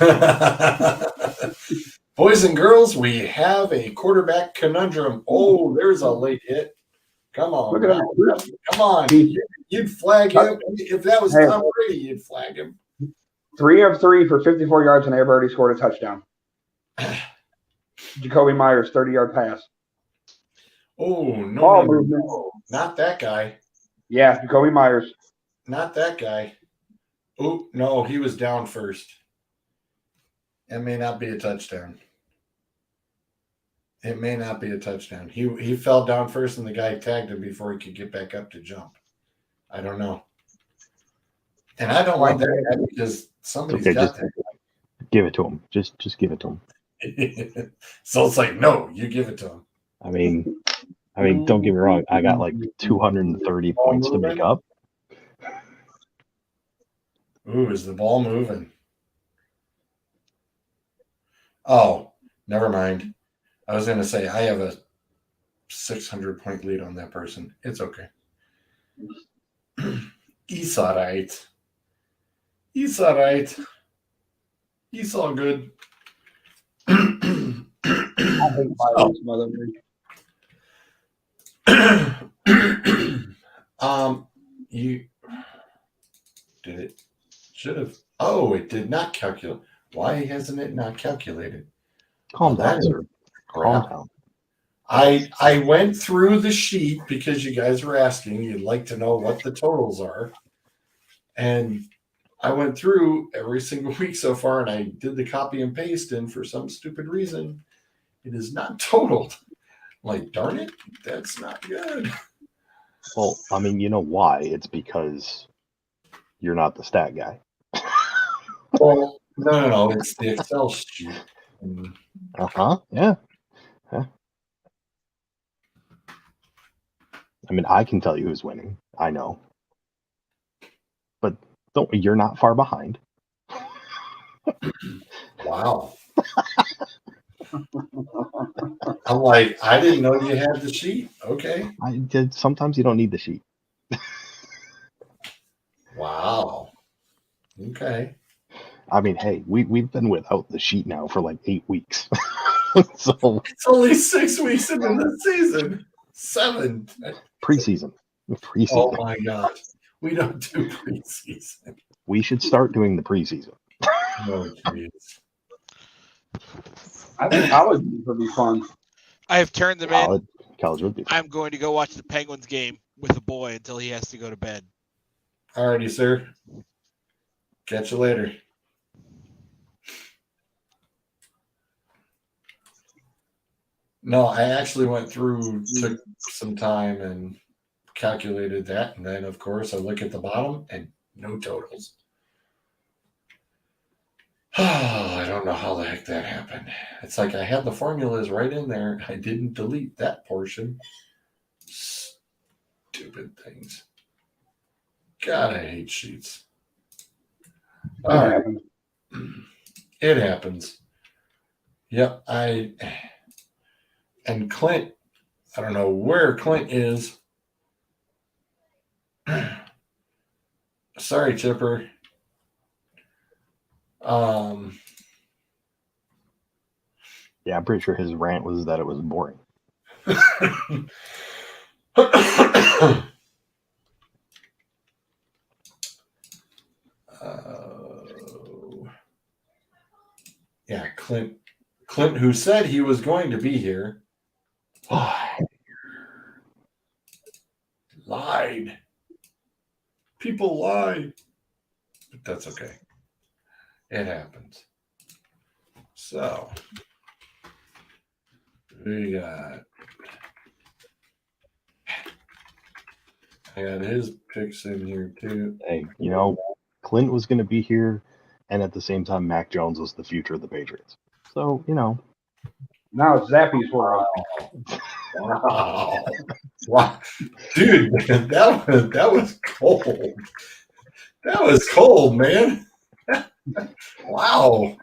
Boys and girls, we have a quarterback conundrum. Oh, there's a late hit. Come on. Look at that. Come on. You'd flag him. If that was Tom Brady, you'd flag him. 3 of 3 for 54 yards, and they've already scored a touchdown. Jacoby Myers, 30-yard pass. Oh, no. Not that guy. Yeah, Jacoby Myers. Not that guy. Oh, no, he was down first. It may not be a touchdown. It may not be a touchdown. He fell down first, and the guy tagged him before he could get back up to jump. I don't know. And I don't want that guy because somebody's got that. Give it to him. Just give it to him. So it's like, no, you give it to him. I mean, don't get me wrong. I got like 230 points to make up. Ooh, is the ball moving? Oh, never mind. I was going to say I have a 600-point lead on that person. It's okay. He's all right. He's all right. He's all good. I think Myers, you did it. Should have. Oh, it did not calculate. Why hasn't it not calculated? Calm Well, that down, is sir. Calm crap. down. I went through the sheet because you guys were asking. You'd like to know what the totals are. And I went through every single week so far and I did the copy and paste, and for some stupid reason, it is not totaled. Like, darn it, that's not good. Well, I mean, you know why? It's because you're not the stat guy. Well, no, it's the Excel sheet. And Yeah. I mean, I can tell you who's winning. I know. But you're not far behind. wow. I'm like, I didn't know you had the sheet. Okay. Sometimes you don't need the sheet. Wow. Okay. I mean, hey, we've been without the sheet now for like 8 weeks. So It's only 6 weeks into the season. 7. preseason. Oh my gosh. We don't do preseason. We should start doing the preseason. Oh, geez. I think college would be fun. I have turned them in. College would be fun. I'm going to go watch the Penguins game with the boy until he has to go to bed. Alrighty, sir. Catch you later. No, I actually went through, took some time and calculated that. And then, of course, I look at the bottom and no totals. I don't know how the heck that happened. It's like I had the formulas right in there. I didn't delete that portion. Stupid things. God, I hate sheets. All right. It happens. Yep, and Clint, I don't know where Clint is. Sorry, Chipper. Yeah, I'm pretty sure his rant was that it was boring. Yeah, Clint, who said he was going to be here, lied. People lie, but that's okay. It happens. So we got. I got his picks in here too. Hey, you know, Clint was going to be here, and at the same time, Mac Jones was the future of the Patriots. So, you know. Now it's Zappy's world. Wow. Wow. Dude, that was cold. That was cold, man. Wow.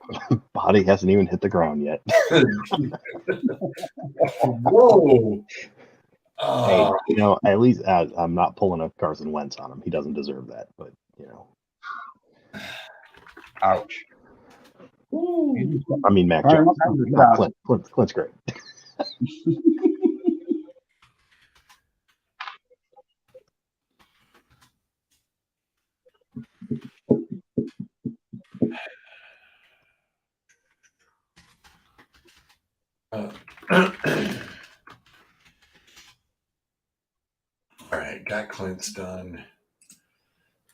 Body hasn't even hit the ground yet. Whoa. Hey, you know, at least I'm not pulling a Carson Wentz on him. He doesn't deserve that, but, you know. Ouch. I mean, Mac Jones. No, Clint's great. All right, got Clint's done.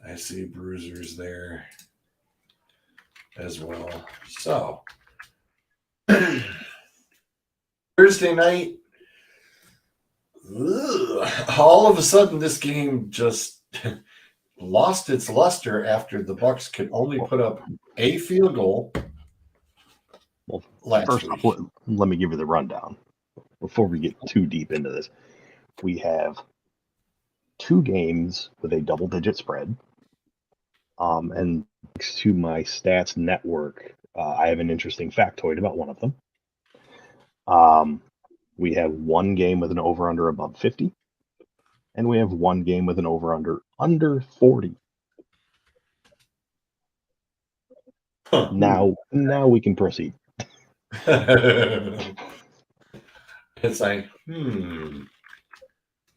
I see Bruiser's there as well. So, Thursday night, all of a sudden this game just lost its luster after the Bucks could only put up a field goal. Well, last first week. off, let me give you the rundown before we get too deep into this. We have 2 games with a double-digit spread. And thanks to my stats network, I have an interesting factoid about one of them. We have 1 game with an over-under above 50, and we have 1 game with an over-under under 40. Huh. Now we can proceed. It's like,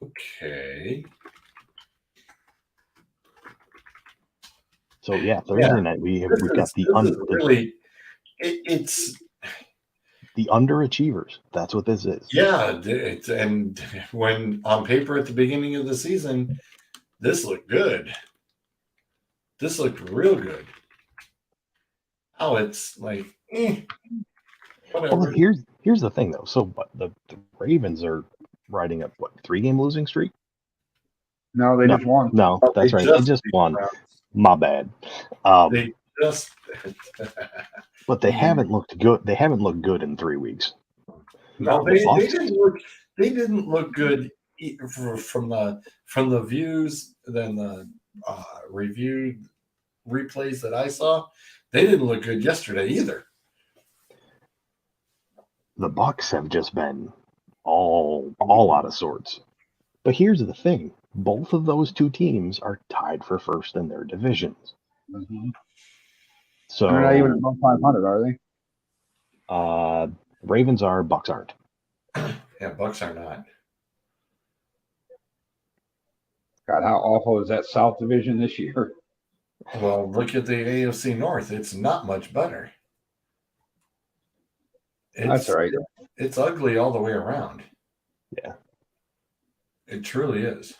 okay. So yeah, Thursday night we've got really it's the underachievers. That's what this is. yeah. And when on paper at the beginning of the season, this looked good. This looked real good. Oh, it's like whatever. Well, here's the thing though. So the Ravens are riding up what 3-game losing streak? No, they just won. No, that's right. They just won. My bad. They just but they haven't looked good. They haven't looked good in 3 weeks. No, they didn't look. They didn't look good from the views. Then the reviewed replays that I saw, they didn't look good yesterday either. The Bucs have just been all out of sorts. But here's the thing: both of those two teams are tied for first in their divisions. Mm-hmm. So they're not even above 500, are they? Ravens are, Bucs aren't. Yeah, Bucs are not. God, how awful is that South Division this year? Well, look at the AFC North. It's not much better. That's all right. It's ugly all the way around. Yeah. It truly is.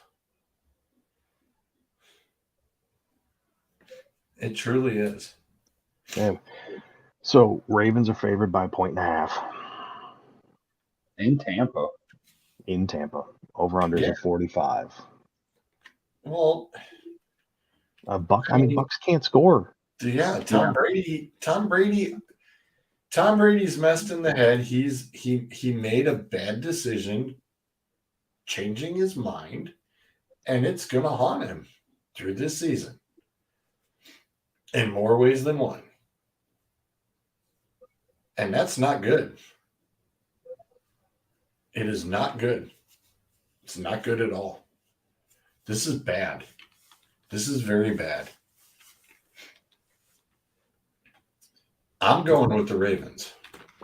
It truly is. Yeah. So Ravens are favored by 1.5 in Tampa. In Tampa, over unders at 45. Well, Bucs can't score. Yeah, Tom Brady's messed in the head. He made a bad decision, changing his mind, and it's gonna haunt him through this season in more ways than one. And that's not good. It is not good. It's not good at all. This is bad. This is very bad. I'm going with the Ravens.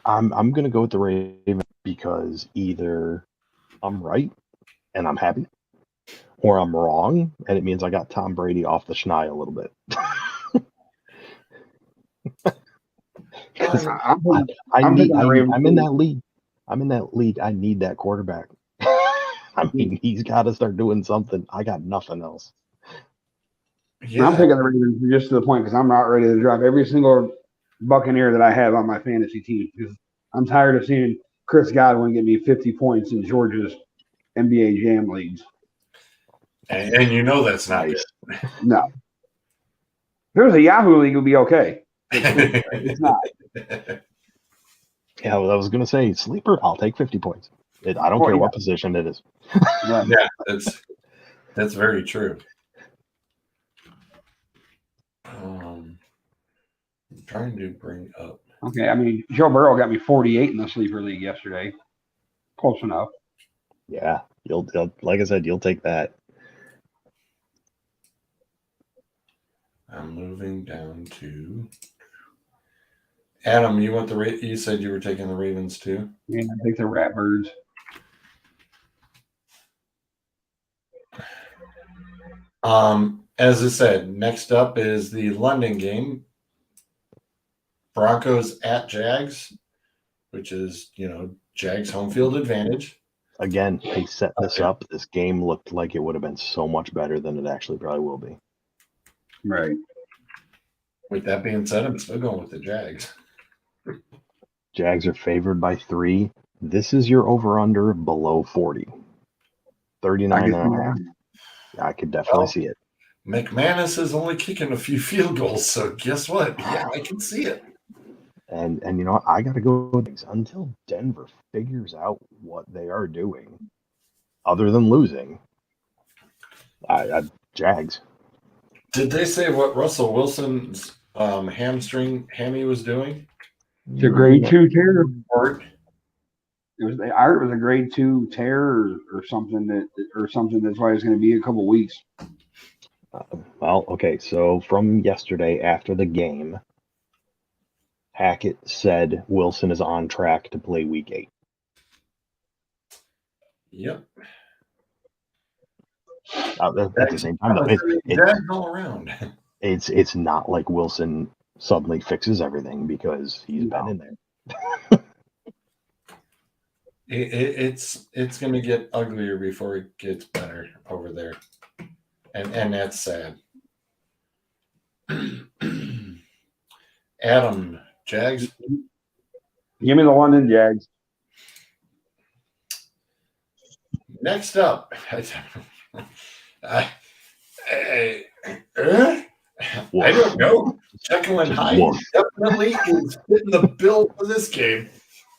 I'm going to go with the Ravens because either I'm right and I'm happy, or I'm wrong and it means I got Tom Brady off the schneid a little bit. I'm in that league. I'm in that league. I need that quarterback. I mean, he's got to start doing something. I got nothing else. Yeah. I'm picking the Ravens just to the point because I'm not ready to drop every single Buccaneer that I have on my fantasy team because I'm tired of seeing Chris Godwin get me 50 points in Georgia's NBA Jam leagues. And you know that's not nice. No. If there was a Yahoo league, it would be okay. It's not. Yeah, well, I was going to say, sleeper, I'll take 50 points. I don't care what position it is. Yeah, that's very true. I'm trying to bring up. Okay, I mean, Joe Burrow got me 48 in the sleeper league yesterday. Close enough. Yeah, you'll like I said, you'll take that. I'm moving down to Adam. You want you said you were taking the Ravens too. Yeah, I think the Ratbirds. As I said, next up is the London game. Broncos at Jags, which is, Jags home field advantage. Again, they set this up. This game looked like it would have been so much better than it actually probably will be. Right. With that being said, I'm still going with the Jags. Jags are favored by 3. This is your over-under below 40. 39.5. Yeah, I could definitely see it. McManus is only kicking a few field goals, so guess what? Yeah, I can see it. And you know what? I got to go with these until Denver figures out what they are doing, other than losing. Jags. Did they say what Russell Wilson's hammy was doing? It's a grade 2 tear. I heard it was a grade 2 tear or something that's why it's going to be a couple weeks. Well, okay. So from yesterday after the game, Hackett said Wilson is on track to play week 8. Yep. At the same time, though, Jags all around. it's not like Wilson suddenly fixes everything because he's been in there. It's going to get uglier before it gets better over there, and that's sad. Adam, Jags. Give me the London Jags. Next up, I don't know. Jekyll and Hyde Woof. definitely is fitting the bill for this game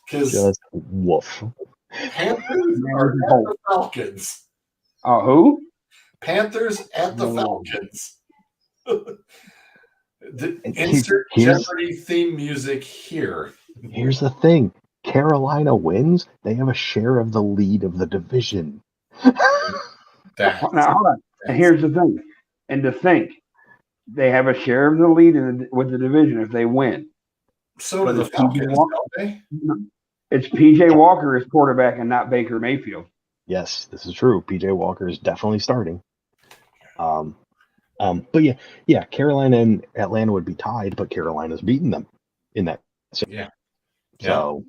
because Just woof. Panthers are at the Falcons. Who? Panthers at the Oh. Falcons. Here's- Insert here's- Jeopardy theme music here. Here's the thing: Carolina wins, they have a share of the lead of the division. That Now, hold on. And here's the thing. And to think, they have a share of the lead with the division if they win. so do But the it's PJ Falcons, Walker. don't they? It's PJ Walker as quarterback and not Baker Mayfield. Yes, this is true. PJ Walker is definitely starting. But yeah, Carolina and Atlanta would be tied, but Carolina's beaten them in that. Yeah. So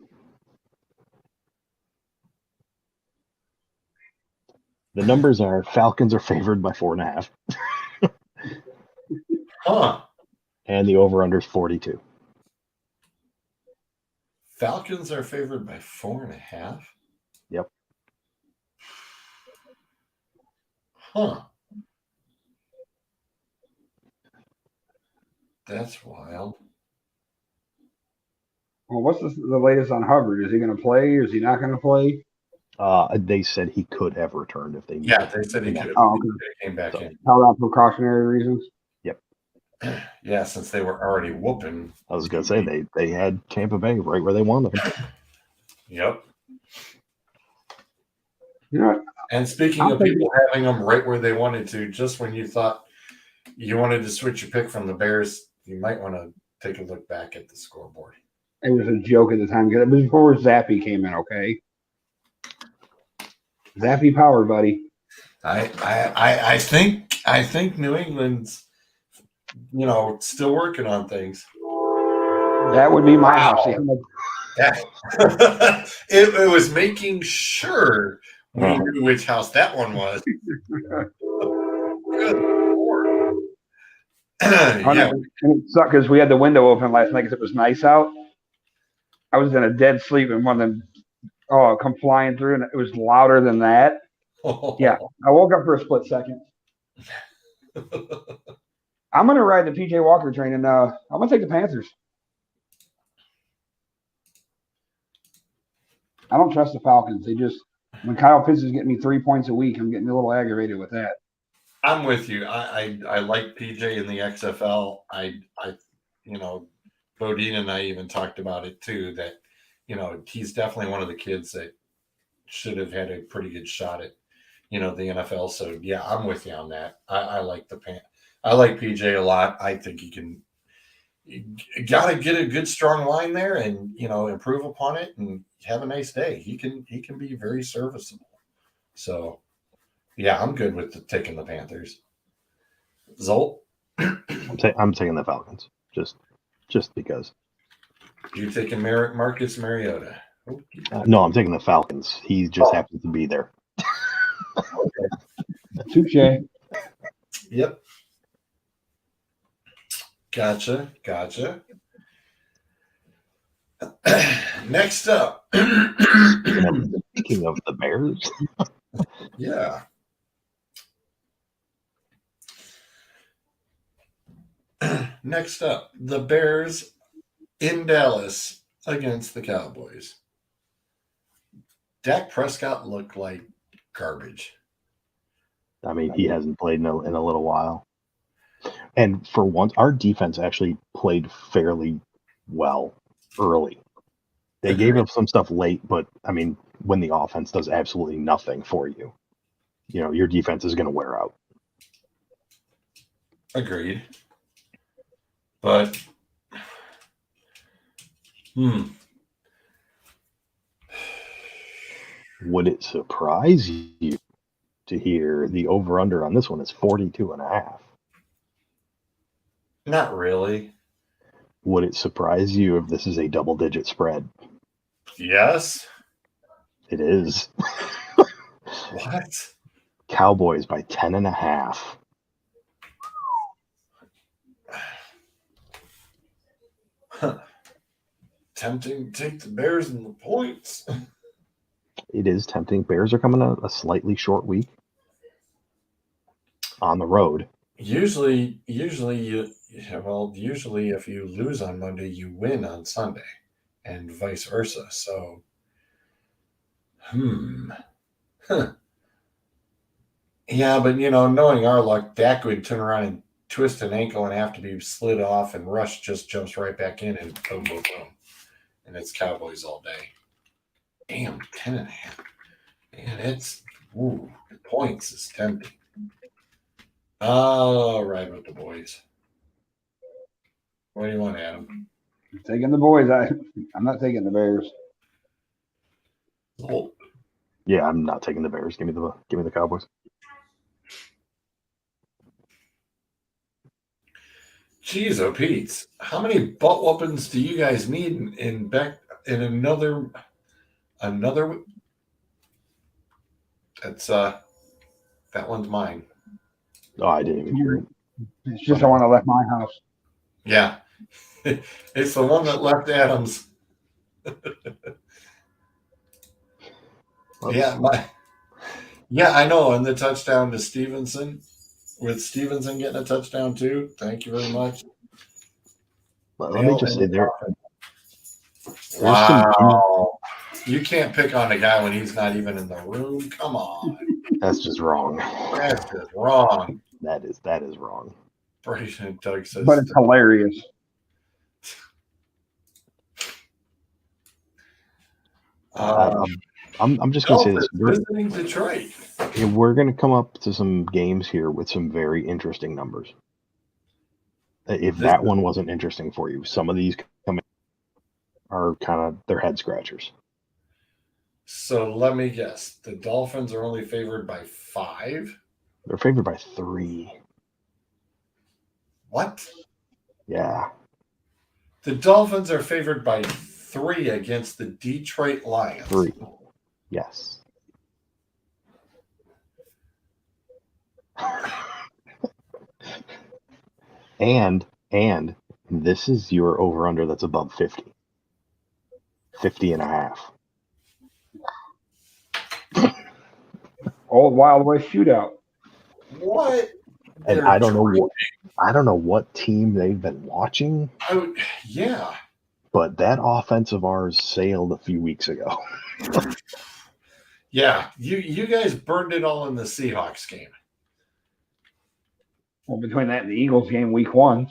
the numbers are Falcons are favored by 4.5, Huh. and the over/under is 42. Falcons are favored by 4.5. Yep. Huh. That's wild. Well, what's the latest on Hubbard? Is he going to play? Is he not going to play? They said he could have returned if they needed. Yeah, they said he could have Oh, okay. came back in. Held out for precautionary reasons. Yeah, since they were already whooping. I was gonna say they had Tampa Bay right where they wanted them. Yep. You know what? And speaking I'm of thinking- people having them right where they wanted to, just when you thought you wanted to switch your pick from the Bears, you might want to take a look back at the scoreboard. It was a joke at the time. It was before Zappy came in, okay? Zappy power, buddy. I think New England's still working on things. That would be my Wow. house. See how much- it was making sure we knew which house that one was. Good Lord. Yeah. And it sucked because we had the window open last night because it was nice out. I was in a dead sleep and one of them come flying through and it was louder than that. Yeah. I woke up for a split second. I'm going to ride the PJ Walker train and I'm going to take the Panthers. I don't trust the Falcons. When Kyle Pitts is getting me 3 points a week, I'm getting a little aggravated with that. I'm with you. I like PJ in the XFL. Bodine and I even talked about it too, that, he's definitely one of the kids that should have had a pretty good shot at, the NFL. So yeah, I'm with you on that. I like I like PJ a lot. I think you got to get a good strong line there and, improve upon it and have a nice day. He can be very serviceable. So yeah, I'm good with taking the Panthers. Zolt? I'm taking the Falcons just because. You taking Marcus Mariota? No, I'm taking the Falcons. He just happens to be there. Touche. Yep. Gotcha. Next up. Speaking of the Bears, Yeah. Next up, the Bears in Dallas against the Cowboys. Dak Prescott looked like garbage. I mean, he hasn't played in a little while. And for once, our defense actually played fairly well early. They gave up some stuff late, but I mean, when the offense does absolutely nothing for you, your defense is going to wear out. Agreed. But, Would it surprise you to hear the over-under on this one is 42.5? Not really. Would it surprise you if this is a double-digit spread? Yes. It is. What? Cowboys by 10.5. Tempting to take the Bears and the points. It is tempting. Bears are coming a slightly short week on the road. Usually if you lose on Monday, you win on Sunday, and vice versa. So, yeah, but knowing our luck, Dak would turn around and twist an ankle and have to be slid off, and Rush just jumps right back in and boom, boom, boom, and it's Cowboys all day. Damn, 10.5. Man, the points is tempting. All right with the boys. What do you want, Adam? I'm taking the boys. I'm not taking the Bears. Oh, Yeah, I'm not taking the Bears. Give me the Cowboys. geez, oh Pete, how many butt whoopings do you guys need in another? That's that one's mine. Oh, I didn't even hear it. It's just I want to left my house. Yeah, it's the one that left Adams. Yeah, I know. And the touchdown to Stevenson, with Stevenson getting a touchdown too. Thank you very much. Let me just say Wow. You can't pick on the guy when he's not even in the room. Come on. That's just wrong. That's just wrong. That is wrong. Brayson and Doug says, But it's hilarious. I'm just gonna say this. We're visiting Detroit. We're gonna come up to some games here with some very interesting numbers. If that one wasn't interesting for you, some of these coming are kind of they're head scratchers. So let me guess. The Dolphins are only favored by 5? They're favored by 3. What? Yeah. The Dolphins are favored by 3 against the Detroit Lions. 3. Yes. and this is your over under that's above 50. 50.5. Old Wild West shootout. What? And I don't know what team they've been watching. Yeah. But that offense of ours sailed a few weeks ago. Yeah, you guys burned it all in the Seahawks game. Well, between that and the Eagles game week 1.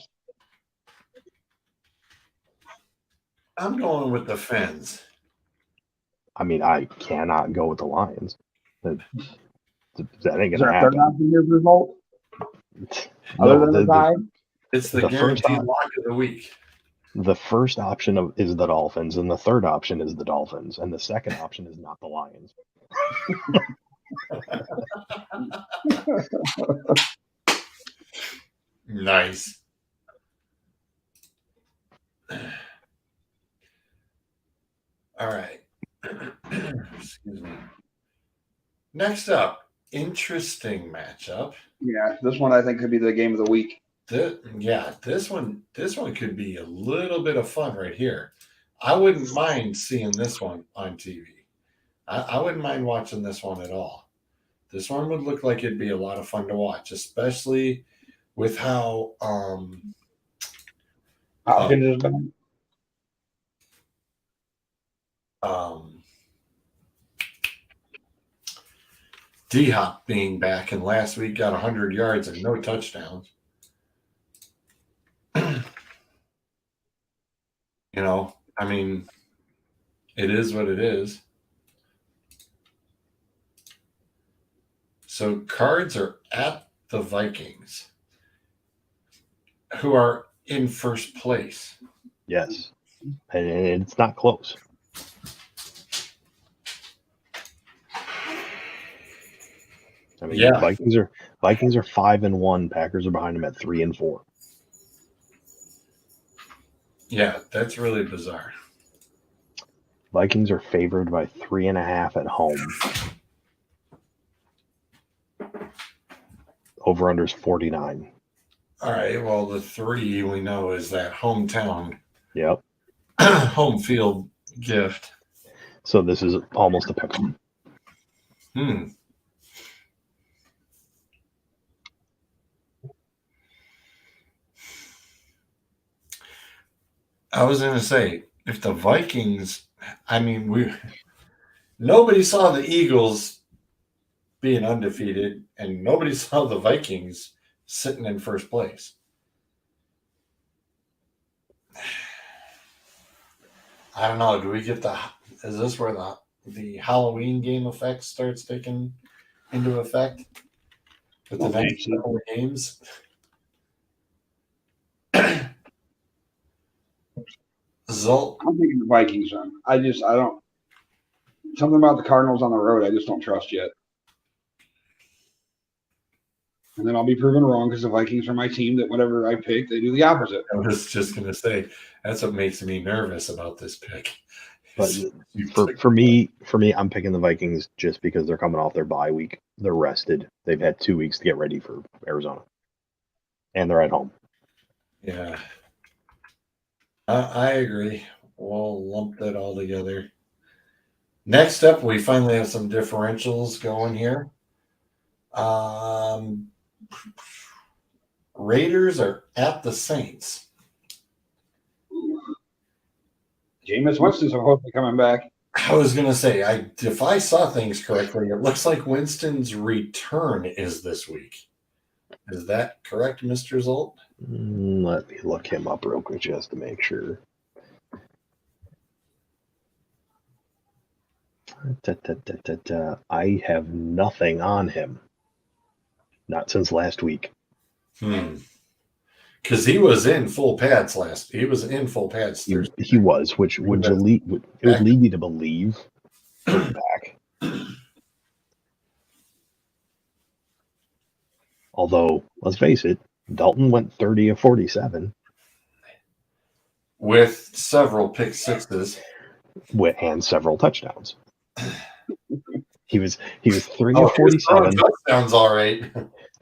I'm going with the Fins. I mean, I cannot go with the Lions. That ain't Is gonna there a happen. third option of result? Other than the tie? It's the guaranteed lock of the week. The first option is the Dolphins, and the third option is the Dolphins, and the second option is not the Lions. Nice. All right. Excuse me. Next up, interesting matchup. Yeah, this one I think could be the game of the week. This one could be a little bit of fun right here. I wouldn't mind seeing this one on TV. I wouldn't mind watching this one at all. This one would look like it'd be a lot of fun to watch, especially with how D-Hop being back, and last week got 100 yards and no touchdowns. I mean, it is what it is. So Cards are at the Vikings, who are in first place. Yes. And it's not close. I mean, Vikings are 5-1. Packers are behind them at 3-4. Yeah, that's really bizarre. Vikings are favored by 3.5 at home. Over unders 49. All right. Well, the 3 we know is that hometown, Yep. home field gift. So this is almost a pick 'em. I was going to say, if the Vikings, I mean, nobody saw the Eagles being undefeated, and nobody saw the Vikings sitting in first place. I don't know. Do we get is this where the Halloween game effect starts taking into effect with the next couple of games? Zolt, I'm thinking the Vikings. I don't. Something about the Cardinals on the road, I just don't trust yet. And then I'll be proven wrong because the Vikings are my team. That whatever I pick, they do the opposite. I was just going to say that's what makes me nervous about this pick. But for me, I'm picking the Vikings just because they're coming off their bye week. They're rested. They've had 2 weeks to get ready for Arizona, and they're at home. Yeah, I agree. We'll lump that all together. Next up, we finally have some differentials going here. Raiders are at the Saints. Jameis Winston's supposed to be coming back. I was going to say, if I saw things correctly, it looks like Winston's return is this week. Is that correct, Mr. Zolt? Let me look him up real quick just to make sure. I have nothing on him. Not since last week. Because he was in full pads He was in full pads Thursday. He was, which would lead me to believe he's back. Although, let's face it, Dalton went 30 of 47 with several pick sixes and several touchdowns. He was 3 of 47. Touchdowns, all right.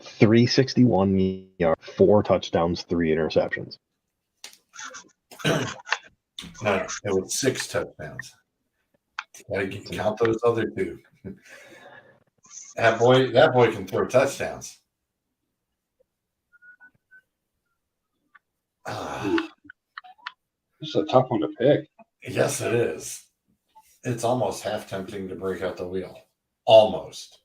361 yards, 4 touchdowns, 3 interceptions. No, it was 6 touchdowns. Gotta count those other 2. That boy can throw touchdowns. This is a tough one to pick. Yes, it is. It's almost half tempting to break out the wheel. Almost.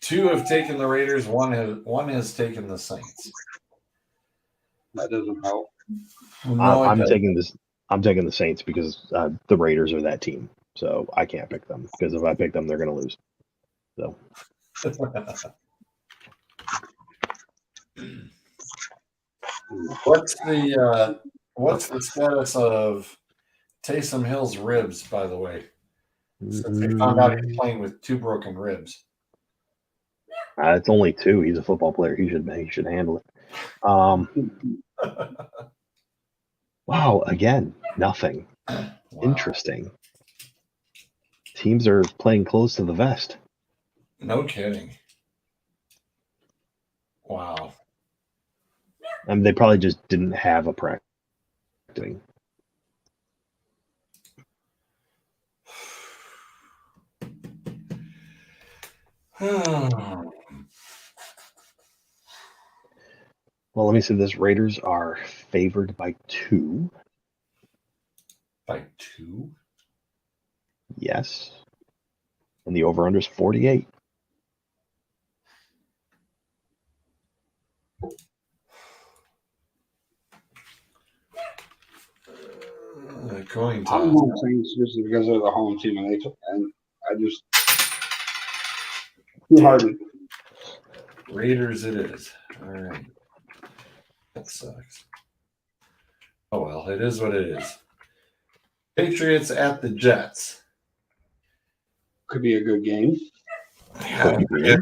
2 have taken the Raiders. One has taken the Saints. That doesn't help. I'm taking the Saints because the Raiders are that team. So I can't pick them because if I pick them, they're going to lose. So. What's the status of Taysom Hill's ribs, by the way? Since they found out he's playing with 2 broken ribs. It's only 2. He's a football player. He should handle it. Wow, again, nothing. Wow. Interesting. Teams are playing close to the vest. No kidding. Wow. I mean, they probably just didn't have a practice. Well, let me say this. Raiders are favored by 2. By 2? Yes. And the over-under is 48. I'm home Saints just because they're the home team, and I just too hard. Raiders, it is. All right. That sucks. Oh well, it is what it is. Patriots at the Jets. Could be a good game. Yeah, if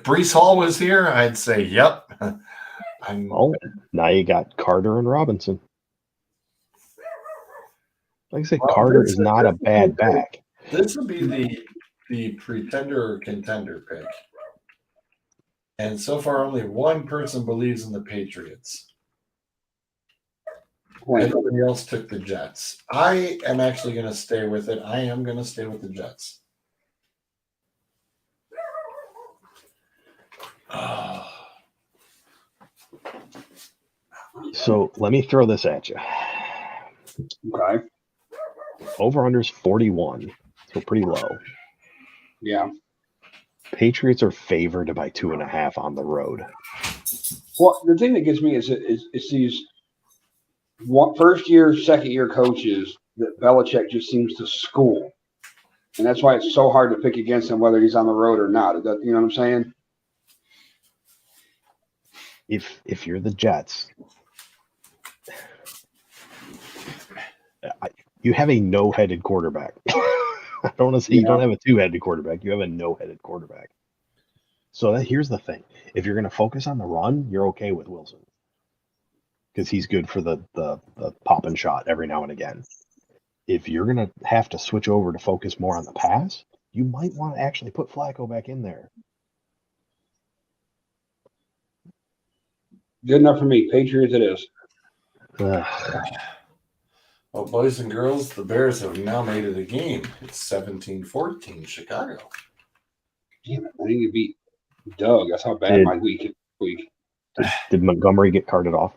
Brees Hall was here, I'd say yep. Oh, now you got Carter and Robinson. Like I said, Well, Carter this is not a this bad would be the- back. This would be the pretender or contender pick. And so far, only one person believes in the Patriots. Everybody else took the Jets. I am actually going to stay with it. I am going to stay with the Jets. So let me throw this at you. Okay. Over under is 41, so pretty low. Yeah. Patriots are favored by 2.5 on the road. Well, the thing that gets me is these first year, second year coaches that Belichick just seems to school. And that's why it's so hard to pick against him, whether he's on the road or not. You know what I'm saying? If you're the Jets, you have a no-headed quarterback. I don't want to say you don't have a two-headed quarterback. You have a no-headed quarterback. So here's the thing. If you're going to focus on the run, you're okay with Wilson. Because he's good for the pop and shot every now and again. If you're going to have to switch over to focus more on the pass, you might want to actually put Flacco back in there. Good enough for me. Patriots it is. Well, boys and girls, the Bears have now made it a game. It's 17-14 Chicago. Damn it. I think you beat Doug. That's how bad my week is. Did Montgomery get carted off?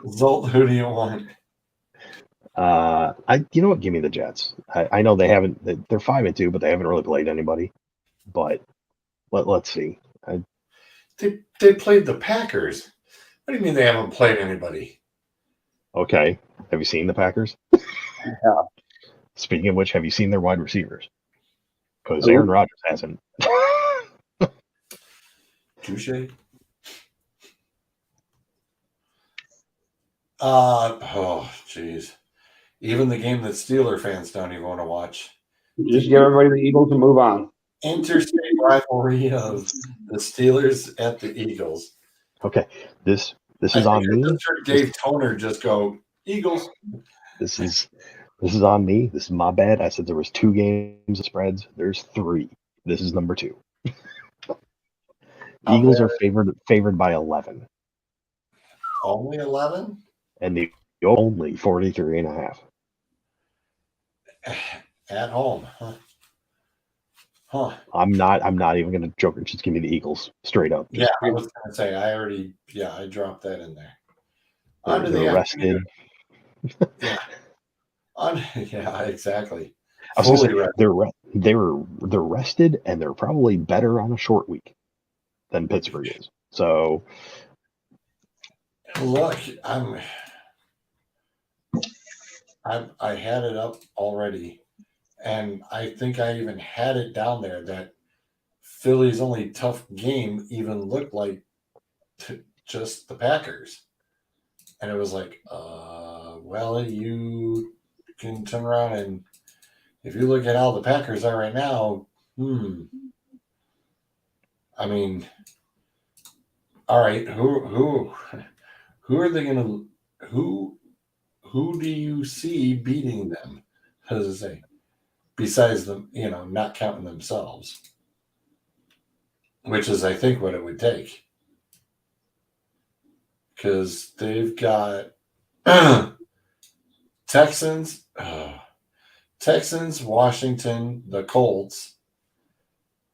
Zolt, who do you want? You know what? Give me the Jets. I know they're 5-2, but they haven't really played anybody. But let's see. They played the Packers. What do you mean they haven't played anybody? Okay. Have you seen the Packers? Yeah. Speaking of which, have you seen their wide receivers? Because Aaron Rodgers hasn't. Touche. Oh, jeez. Even the game that Steeler fans don't even want to watch. Just give everybody the Eagles and move on. Interstate rivalry of the Steelers at the Eagles. Okay, this is on me. I just heard Dave Toner just go, Eagles. This is on me. This is my bad. I said there was 2 games of spreads. There's 3. This is number 2. Eagles are favored by 11. Only 11? And the only 43.5. At home, huh? I'm not even gonna joke. Just give me the Eagles straight up. Yeah, I was gonna say I dropped that in there. They're rested. Yeah. Yeah, exactly. I was gonna say, they're rested, and they're probably better on a short week than Pittsburgh is. So look, I had it up already, and I think I even had it down there that Philly's only tough game even looked like just the Packers. And it was like, well, you can turn around and if you look at how the Packers are right now, I mean, all right, who are they gonna who do you see beating them? How does it say? Besides them, not counting themselves. Which is I think what it would take. Because they've got Texans, Washington, the Colts,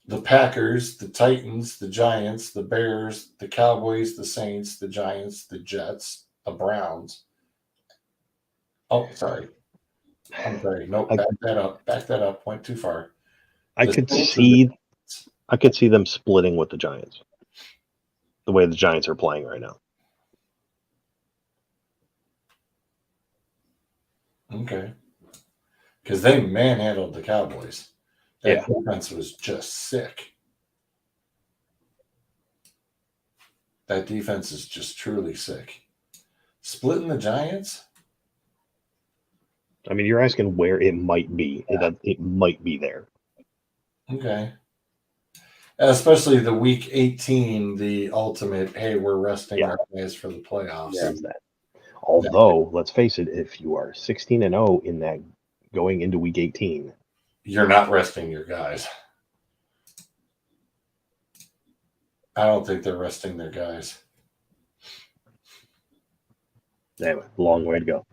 the Packers, the Titans, the Giants, the Bears, the Cowboys, the Saints, the Giants, the Jets, the Browns. Oh, sorry. I'm sorry. Nope. Back that up. Went too far. I could see them splitting with the Giants. The way the Giants are playing right now. Okay. Because they manhandled the Cowboys. That defense was just sick. That defense is just truly sick. Splitting the Giants? I mean, you're asking where it might be. Yeah. It might be there. Okay. Especially the week 18, the ultimate, hey, we're resting Yeah. our guys for the playoffs. Yeah. Is that? Although, let's face it, if you are 16-0 in that going into week 18, You're not resting your guys. I don't think they're resting their guys. anyway, long way to go.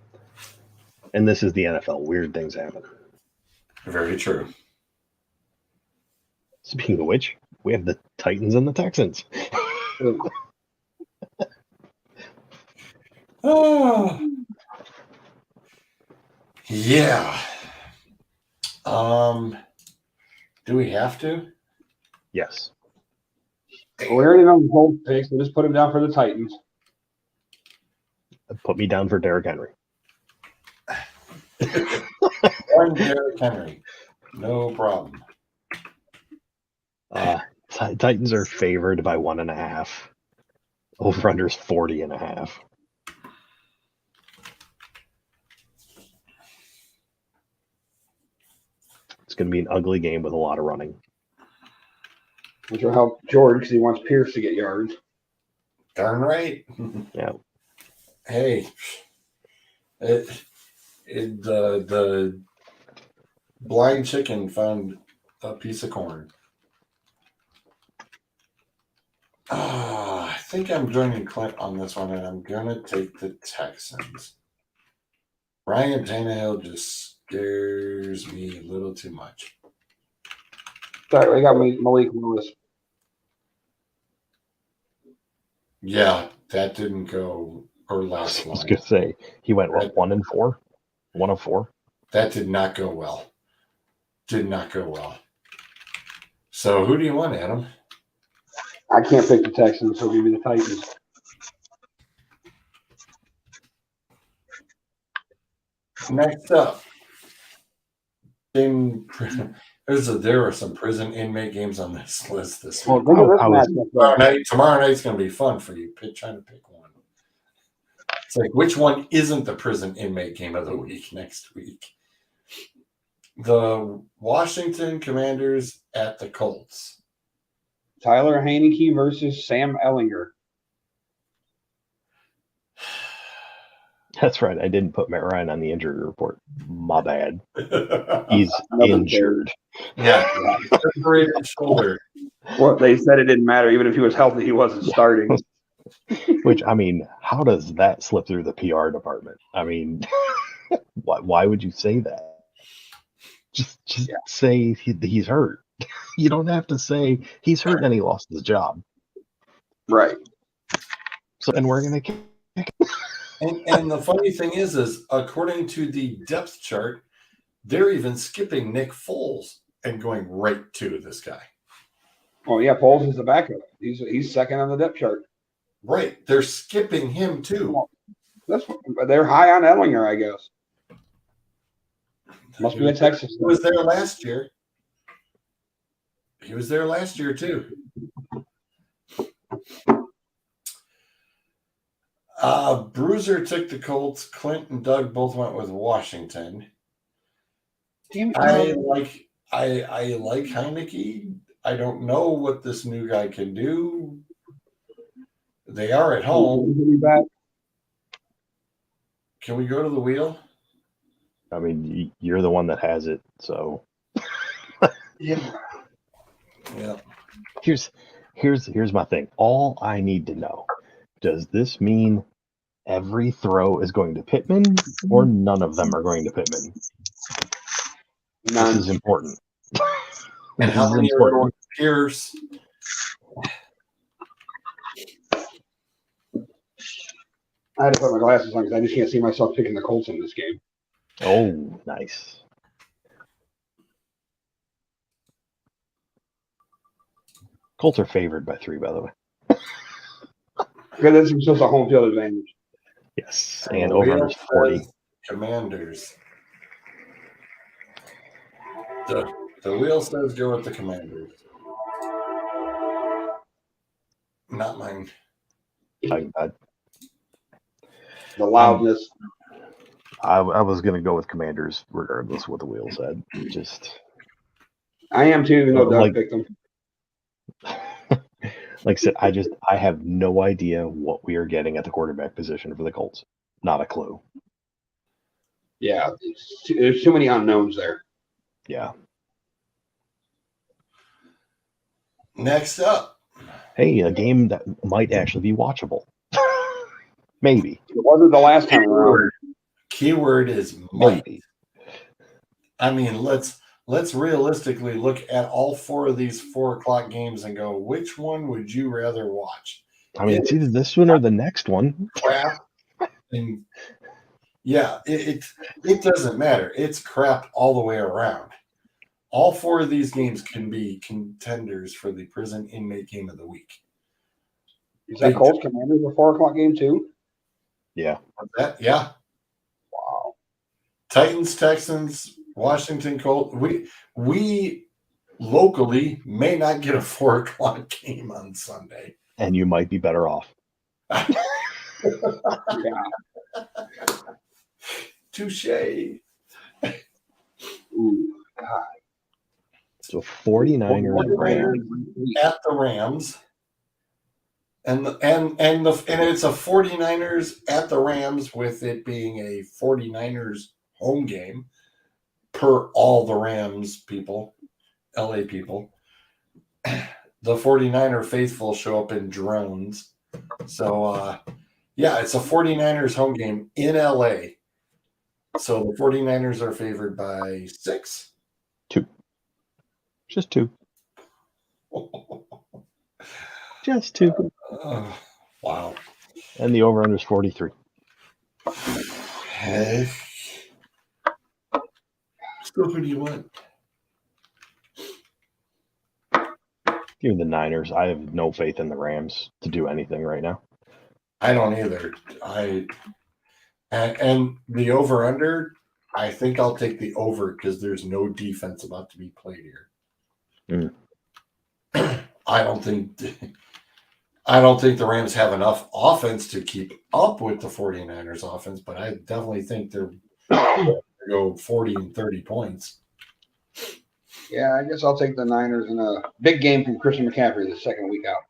And this is the NFL. Weird things happen. Very true. Speaking of which, we have the Titans and the Texans. Oh. Yeah. Do we have to? Yes. We already know the Colts picks. So just put him down for the Titans. Put me down for Derrick Henry. One Derrick Henry. No problem. Titans are favored by 1.5. Over-under's 40.5. It's going to be an ugly game with a lot of running. Which will help George because he wants Pierce to get yards. Darn right. Yeah. Hey, the blind chicken found a piece of corn. I think I'm joining Clint on this one, and I'm gonna take the Texans. Ryan Tannehill just scares me a little too much. Sorry, I got Malik Lewis. Yeah, that didn't go or last I was line. going to say, he went, what, 1-4? 1 of 4? That did not go well. Did not go well. So who do you want, Adam? I can't pick the Texans, so give me the Titans. Next up, there are some prison inmate games on this list this Well, week. look at this I was- matchup. Tomorrow night's going to be fun for you. Trying to pick one. It's like, which one isn't the prison inmate game of the week next week? The Washington Commanders at the Colts. Tyler Heineke versus Sam Ellinger. That's right. I didn't put Matt Ryan on the injury report. My bad. He's Another injured. Yeah. Separated shoulder. Well, they said it didn't matter. Even if he was healthy, he wasn't starting. Which, I mean, how does that slip through the PR department? I mean, why would you say that? Just say he's hurt. You don't have to say he's hurt and he lost his job. Right. So, and we're going to kick. And the funny thing is according to the depth chart, they're even skipping Nick Foles and going right to this guy. Oh yeah, Foles is the backup. He's second on the depth chart. Right. They're skipping him too. They're high on Ellinger, I guess. Must be a Texas. He was there last year. He was there last year too. Bruiser took the Colts. Clint and Doug both went with Washington. Damn it. I like Heineke. I don't know what this new guy can do. They are at home. Can we go to the wheel? I mean, you're the one that has it, so. Yeah. Yeah. Here's my thing. All I need to know: does this mean every throw is going to Pittman, or none of them are going to Pittman? None. This is important. And how many are going to Pierce? I had to put my glasses on because I just can't see myself picking the Colts in this game. Oh, nice. Colts are favored by 3, by the way. Because this is just a home field advantage. Yes, and over 40. Commanders. The wheel says go with the Commanders. Not mine. The loudness. I was going to go with Commanders regardless of what the wheel said. I am too, even though Doug picked them. Like I said, I have no idea what we are getting at the quarterback position for the Colts. Not a clue. Yeah, there's too many unknowns there. Yeah. Next up, Hey, a game that might actually be watchable. Maybe. It wasn't the last time around. keyword is might. Maybe. I mean, let's realistically look at all four of these 4 o'clock games and go, which one would you rather watch? I mean, it's either this one or the next one. Crap. And yeah, it doesn't matter. It's crap all the way around. All four of these games can be contenders for the prison inmate game of the week. Is that Colts Commanders a 4 o'clock game too? Yeah. Yeah. Wow. Titans, Texans, Washington Colts. We locally may not get a 4 o'clock game on Sunday. And you might be better off. Yeah. Touche. Ooh, God. So 49ers Rams. At the Rams. And it's a 49ers at the Rams, with it being a 49ers home game per all the Rams people, LA people. The 49er faithful show up in drones. So, yeah, it's a 49ers home game in LA. So the 49ers are favored by 6. 2. Just 2. Just 2. Wow. And the over-under is 43. Hey. So who do you want? Give me the Niners. I have no faith in the Rams to do anything right now. I don't either. And the over-under, I think I'll take the over because there's no defense about to be played here. I don't think the Rams have enough offense to keep up with the 49ers offense, but I definitely think they're going to go 40 and 30 points. Yeah, I guess I'll take the Niners in a big game from Christian McCaffrey the second week out.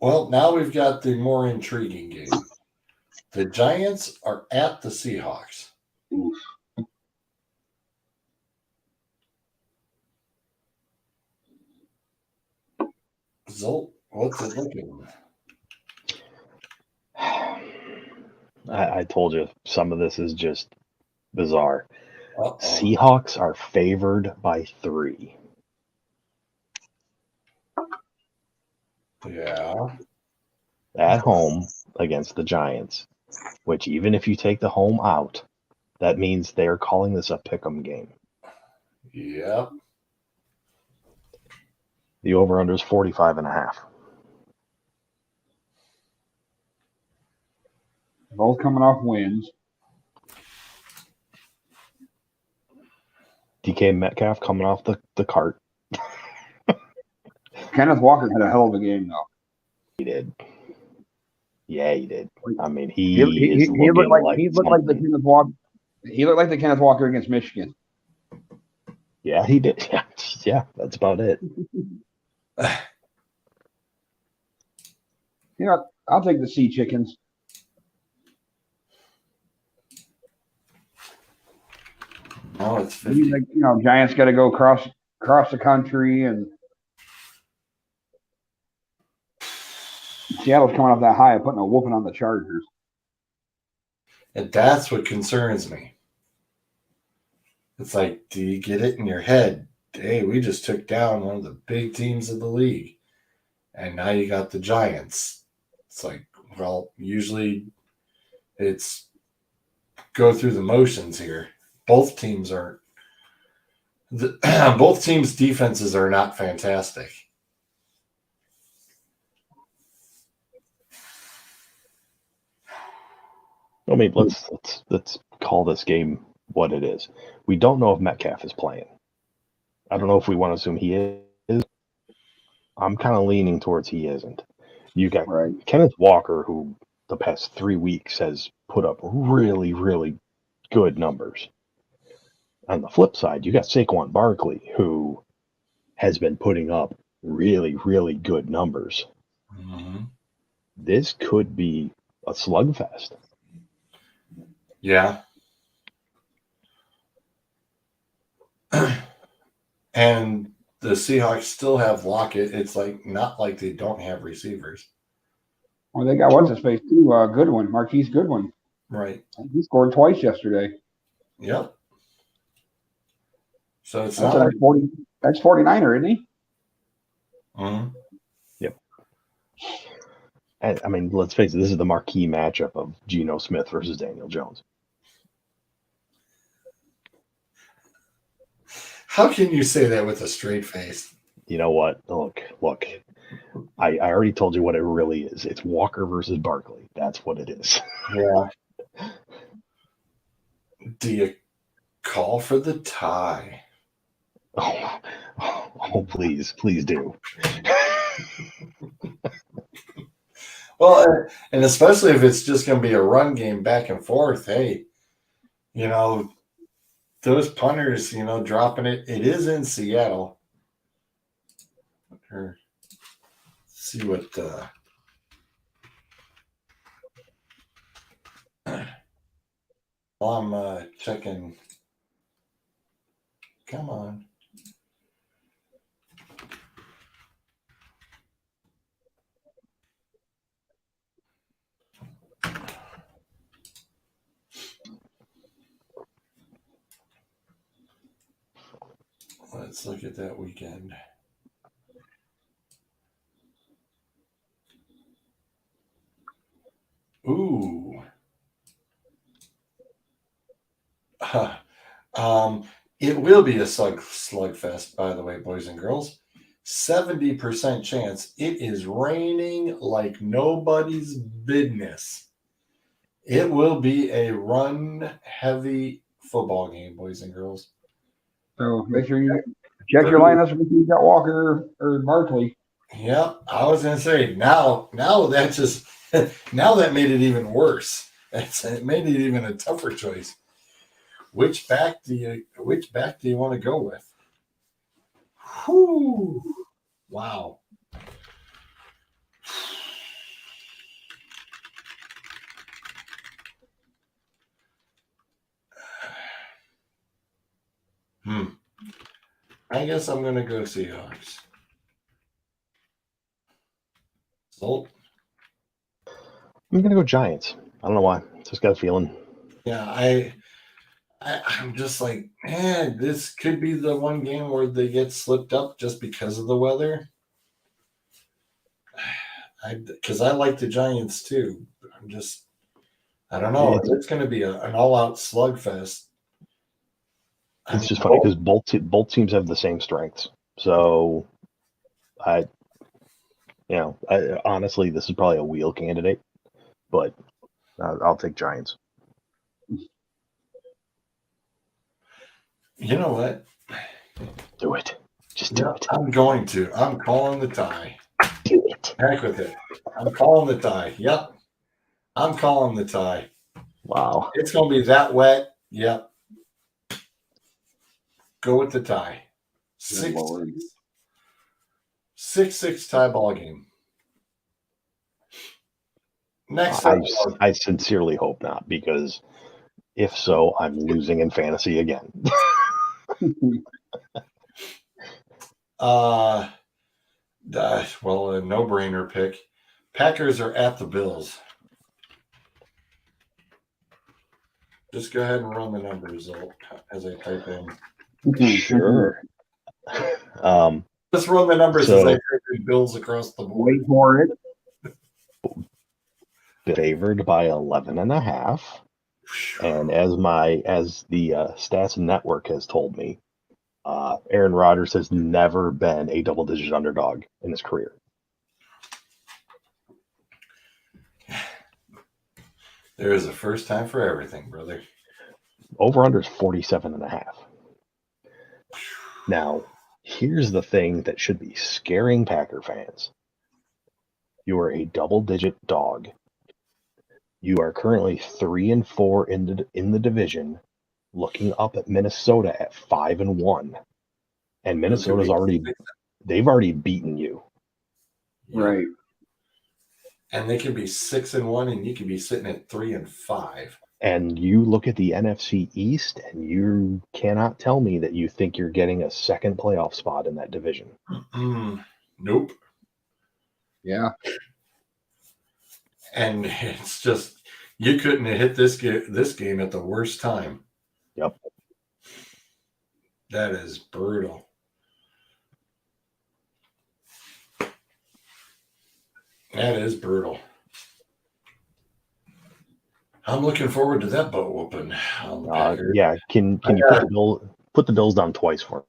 Well, now we've got the more intriguing game. The Giants are at the Seahawks. Oof. Zolt, what's it looking? I told you, some of this is just bizarre. Uh-oh. Seahawks are favored by 3. Yeah. At home against the Giants, which even if you take the home out, that means they're calling this a pick'em game. Yep. The over-under is 45.5. Both coming off wins. DK Metcalf coming off the cart. Kenneth Walker had a hell of a game, though. He did. Yeah, he did. I mean, He looked like the Kenneth Walker. He looked like the Kenneth Walker against Michigan. Yeah, he did. Yeah, that's about it. You know, I'll take the Sea Chickens. Now it's 50. Like, Giants got to go across the country, and Seattle's coming off that high of putting a whooping on the Chargers. And that's what concerns me. It's like, do you get it in your head? Hey, we just took down one of the big teams of the league. And now you got the Giants. It's like, well, usually it's go through the motions here. Both teams both teams' defenses are not fantastic. I mean, let's call this game what it is. We don't know if Metcalf is playing. I don't know if we want to assume he is. I'm kind of leaning towards he isn't. You got Kenneth Walker, who the past 3 weeks has put up really, really good numbers. on the flip side, you got Saquon Barkley, who has been putting up really, really good numbers. Mm-hmm. This could be a slugfest. Yeah. And the Seahawks still have Lockett. It's like not like they don't have receivers. Well, they got what's his face too. Goodwin, Marquise Goodwin. Right. He scored twice yesterday. Yep. So it's That's not an 40. That's 49er, isn't he? Mhm. Yep. And I mean, let's face it, this is the marquee matchup of Geno Smith versus Daniel Jones. How can you say that with a straight face? You know what? Look. I already told you what it really is. It's Walker versus Barkley. That's what it is. Yeah. Do you call for the tie? Oh, please do. Well, and especially if it's just going to be a run game back and forth. Hey, those punters, dropping it. It is in Seattle. Or see what. While I'm checking. Come on. Let's look at that weekend. Ooh. It will be a slugfest, by the way, boys and girls. 70% chance. It is raining like nobody's business. It will be a run-heavy football game, boys and girls. So make sure you check your lineups if you got Walker or Barkley. Yep, I was gonna say now that just now that made it even worse. It made it even a tougher choice. Which back do you want to go with? Whew. Wow. I guess I'm gonna go Seahawks. Sold. I'm gonna go Giants. I don't know why. Just got a feeling. Yeah, I'm just like, man, this could be the one game where they get slipped up just because of the weather. Because I like the Giants too. I don't know. It's going to be an all-out slugfest. It's just funny because both teams have the same strengths. So, honestly, this is probably a wheel candidate, but I'll take Giants. You know what? Do it. Just do it. I'm going to. I'm calling the tie. Do it. Heck with it. I'm calling the tie. Yep. I'm calling the tie. Wow. It's going to be that wet. Yep. Go with the tie. 6-6 tie ball game. Next up, I sincerely hope not, because if so, I'm losing in fantasy again. well, a no-brainer pick. Packers are at the Bills. Just go ahead and run the numbers as I type in. Sure. Let's run the numbers as I type in Bills across the board. Wait for it. Favored by 11.5. And as the Stats Network has told me, Aaron Rodgers has never been a double-digit underdog in his career. There is a first time for everything, brother. Over-under is 47.5. Now, here's the thing that should be scaring Packer fans. You are a double-digit dog. You are currently 3-4 in the division, looking up at Minnesota at 5-1, and Minnesota's they've already beaten you. Yeah. Right. And they can be 6-1, and you can be sitting at 3-5. And you look at the NFC East, and you cannot tell me that you think you're getting a second playoff spot in that division. Nope. Yeah. And it's just, you couldn't have hit this game at the worst time. Yep. That is brutal. That is brutal. I'm looking forward to that boat whooping on the Packers. Yeah, can you put the Bills down twice for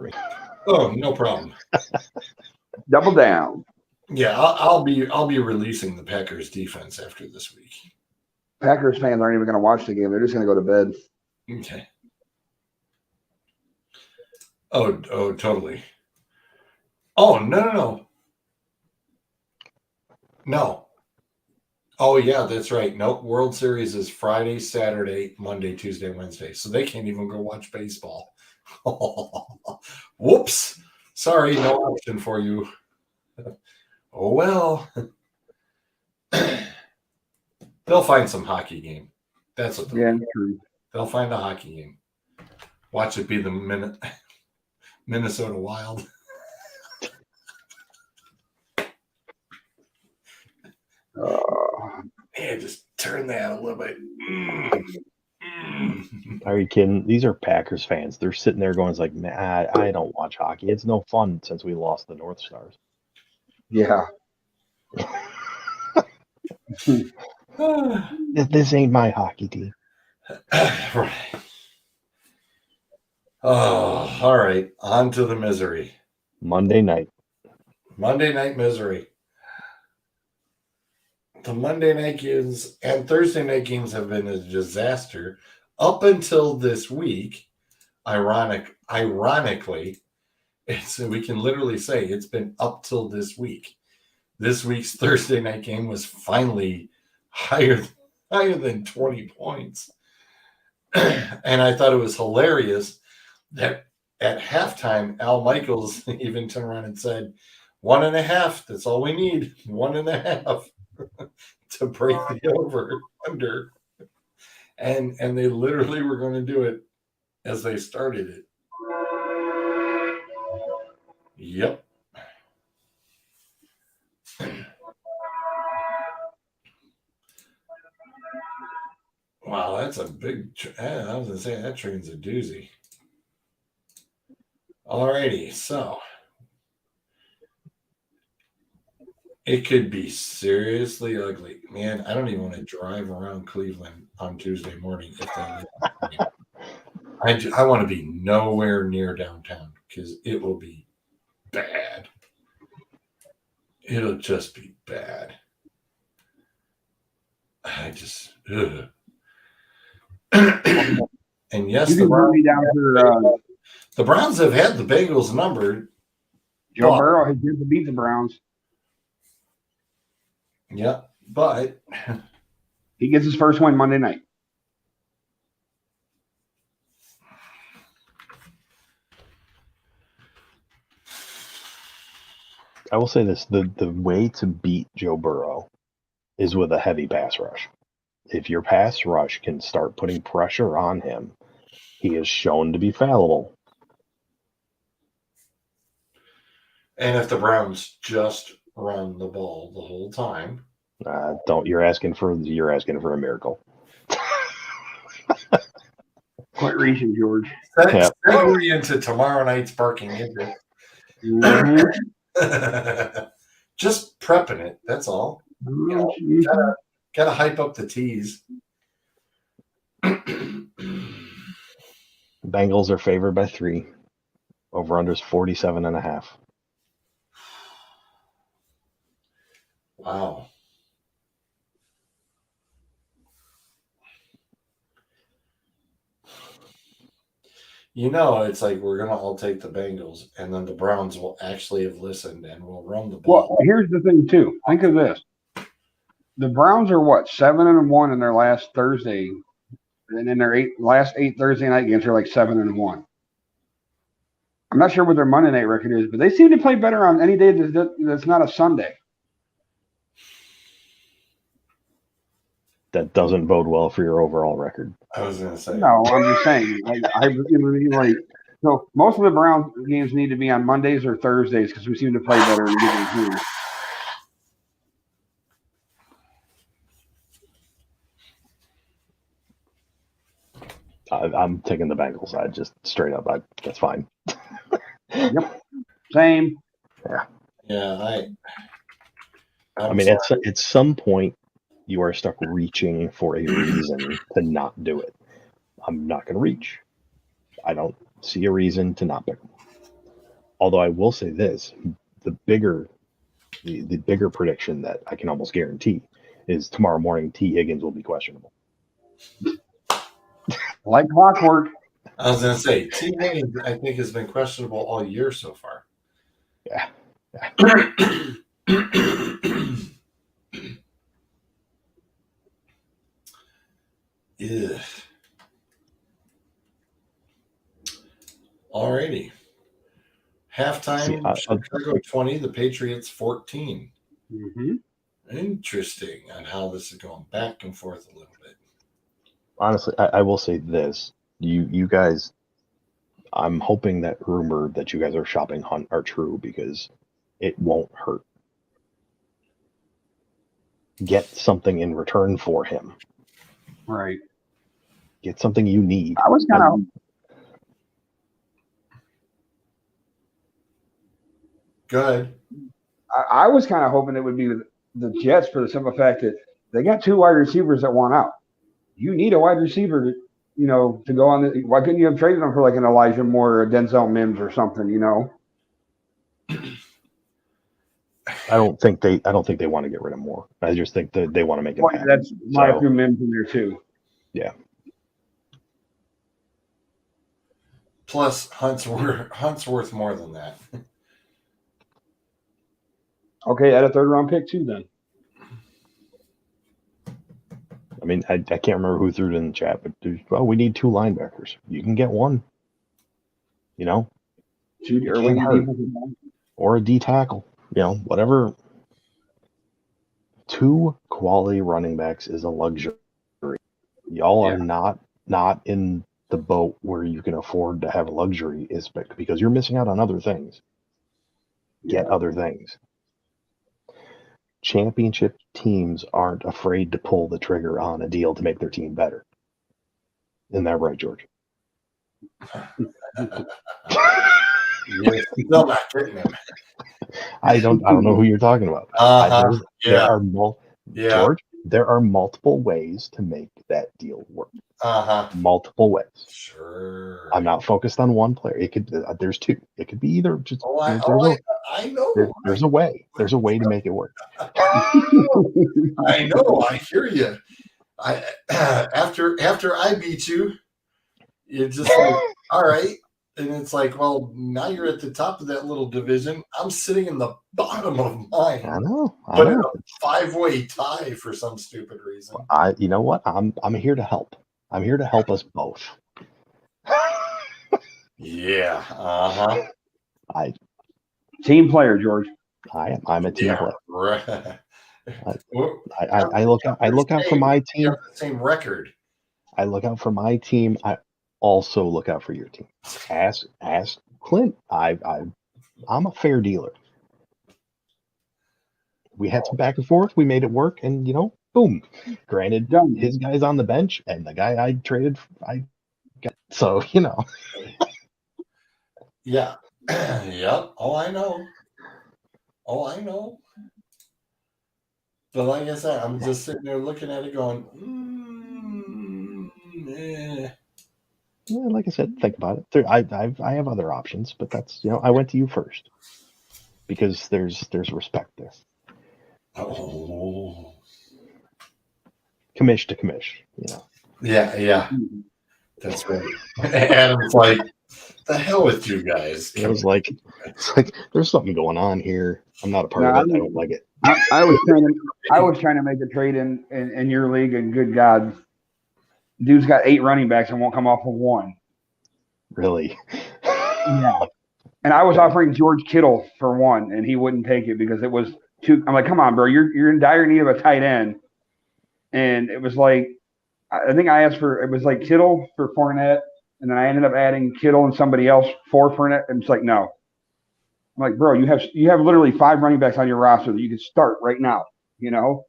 me? Oh, no problem. Double down. Yeah, I'll be releasing the Packers defense after this week. Packers fans aren't even going to watch the game. They're just going to go to bed. Okay. Oh, totally. Oh, no. No. Oh, yeah, that's right. Nope. World Series is Friday, Saturday, Monday, Tuesday, Wednesday. So they can't even go watch baseball. Whoops. Sorry, no option for you. Oh, well. They'll find some hockey game. That's what they'll do. True. They'll find a hockey game. Watch it be the Minnesota Wild. Man, just turn that a little bit. Are you kidding? These are Packers fans. They're sitting there going, like, man, I don't watch hockey. It's no fun since we lost the North Stars. Yeah. This ain't my hockey team. Right. Oh, all right. On to the misery. Monday night misery. The Monday night games and Thursday night games have been a disaster up until this week. Ironically, we can literally say it's been up till this week. This week's Thursday night game was finally higher than 20 points. And I thought it was hilarious that at halftime, Al Michaels even turned around and said, 1.5, that's all we need. 1.5 to break the over-under. And they literally were going to do it as they started it. Yep. Wow, that's a big. I was gonna say that train's a doozy. Alrighty, so it could be seriously ugly, man. I don't even want to drive around Cleveland on Tuesday morning if that. I want to be nowhere near downtown because it will be bad. It'll just be bad. I just. Ugh. And yes, the Browns have had the Bengals numbered. Joe Burrow has yet to beat the Browns. Yep, but he gets his first win Monday night. I will say this: the way to beat Joe Burrow is with a heavy pass rush. If your pass rush can start putting pressure on him, he is shown to be fallible. And if the Browns just run the ball the whole time, you're asking for a miracle. Quite reaching, George. Segue into tomorrow night's barking idiot. Mm-hmm. Just prepping it. That's all. Gotta hype up the teas. Bengals are favored by 3. Over-under's 47.5. Wow. You know, it's like we're going to all take the Bengals, and then the Browns will actually have listened and will run the ball. Well, here's the thing, too. Think of this. The Browns are, 7-1 in their last Thursday and then their last 8 Thursday night games are like 7-1. I'm not sure what their Monday night record is, but they seem to play better on any day that's not a Sunday. That doesn't bode well for your overall record. I was going to say. No, I'm just saying. Like, so most of the Browns games need to be on Mondays or Thursdays because we seem to play better in games. I'm taking the Bengals side, just straight up. That's fine. Yep. Same. Yeah, I mean, at some point, you are stuck reaching for a reason to not do it. I'm not going to reach. I don't see a reason to not pick them. Although I will say this, the bigger prediction that I can almost guarantee is tomorrow morning T. Higgins will be questionable. Like clockwork. I was going to say, T. Higgins, I think, has been questionable all year so far. Yeah. Yeah. Alrighty. Halftime, Chicago 20, the Patriots 14. Mm-hmm. Interesting on how this is going back and forth a little bit. Honestly, I will say this. You guys, I'm hoping that rumor that you guys are shopping Hunt are true because it won't hurt. Get something in return for him. Right. Get something you need. I was kind of. Good. I was kind of hoping it would be the Jets for the simple fact that they got 2 wide receivers that want out. You need a wide receiver, to go on. Why couldn't you have traded them for like an Elijah Moore or a Denzel Mims or something? I don't think they want to get rid of Moore. I just think that they want to make it happen. That's my few Mims in there too. Yeah. Plus, Hunt's worth more than that. Okay, add a 3rd round pick too then. I mean, I can't remember who threw it in the chat, but we need 2 linebackers. You can get one. Or a D tackle. Whatever. 2 quality running backs is a luxury. Y'all are not in the boat where you can afford to have a luxury, is because you're missing out on other things. Get other things. Championship teams aren't afraid to pull the trigger on a deal to make their team better. Isn't that right, George? You're still not getting him. I don't know who you're talking about. George, there are multiple ways to make that deal work. Multiple ways. Sure. I'm not focused on one player. It could. There's 2. It could be either. Just. I know. There's a way. There's a way to make it work. I know. I hear you. After I beat you, you're just like, all right. And it's like, well, now you're at the top of that little division. I'm sitting in the bottom of mine. I know. But in a 5-way tie for some stupid reason. You know what? I'm here to help. I'm here to help us both. Yeah. Team player, George. I'm a team player. Right. I look out for my team. Same record. I look out for my team. I also look out for your team. Ask Clint. I'm a fair dealer. We had some back and forth. We made it work, and boom. Granted, his guy's on the bench, and the guy I traded, I got. So Yeah. Yep. Oh, I know. But like I said, I'm just sitting there looking at it, going, Yeah, like I said, think about it. I have other options, but that's I went to you first because there's respect there. Oh. Commish to commish, Yeah. That's right. Adam's like, the hell with you guys. It was like, there's something going on here. I'm not a part of it. I don't like it. I was trying to make a trade in your league, and good God, Dude's got 8 running backs and won't come off of 1. Really? Yeah. And I was offering George Kittle for 1, and he wouldn't take it because it was too. I'm like, come on, bro, you're in dire need of a tight end. And it was like, I think I asked for, it was like Kittle for Fournette, and then I ended up adding Kittle and somebody else for Fournette, and it's like, no. I'm like, bro, you have literally 5 running backs on your roster that you can start right now, you know?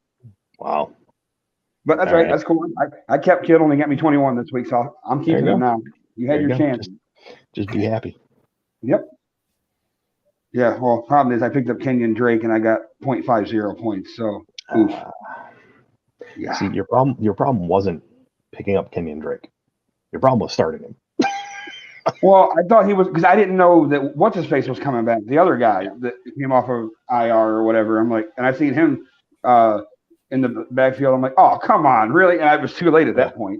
Wow. But that's All right. right. That's cool. I kept Kittle, and he got me 21 this week, so I'm There you keeping him go. now. You had There you your go. chance. Just be happy. Yep. Yeah, well, problem is I picked up Kenyon Drake, and I got 0.50 points, so oof. Yeah. See, your problem wasn't picking up Kenyon Drake. Your problem was starting him. Well, I thought he was, because I didn't know that what's his face was coming back. The other guy that came off of IR or whatever. I'm like, and I seen him in the backfield. I'm like, oh, come on, really? And I was too late at that point.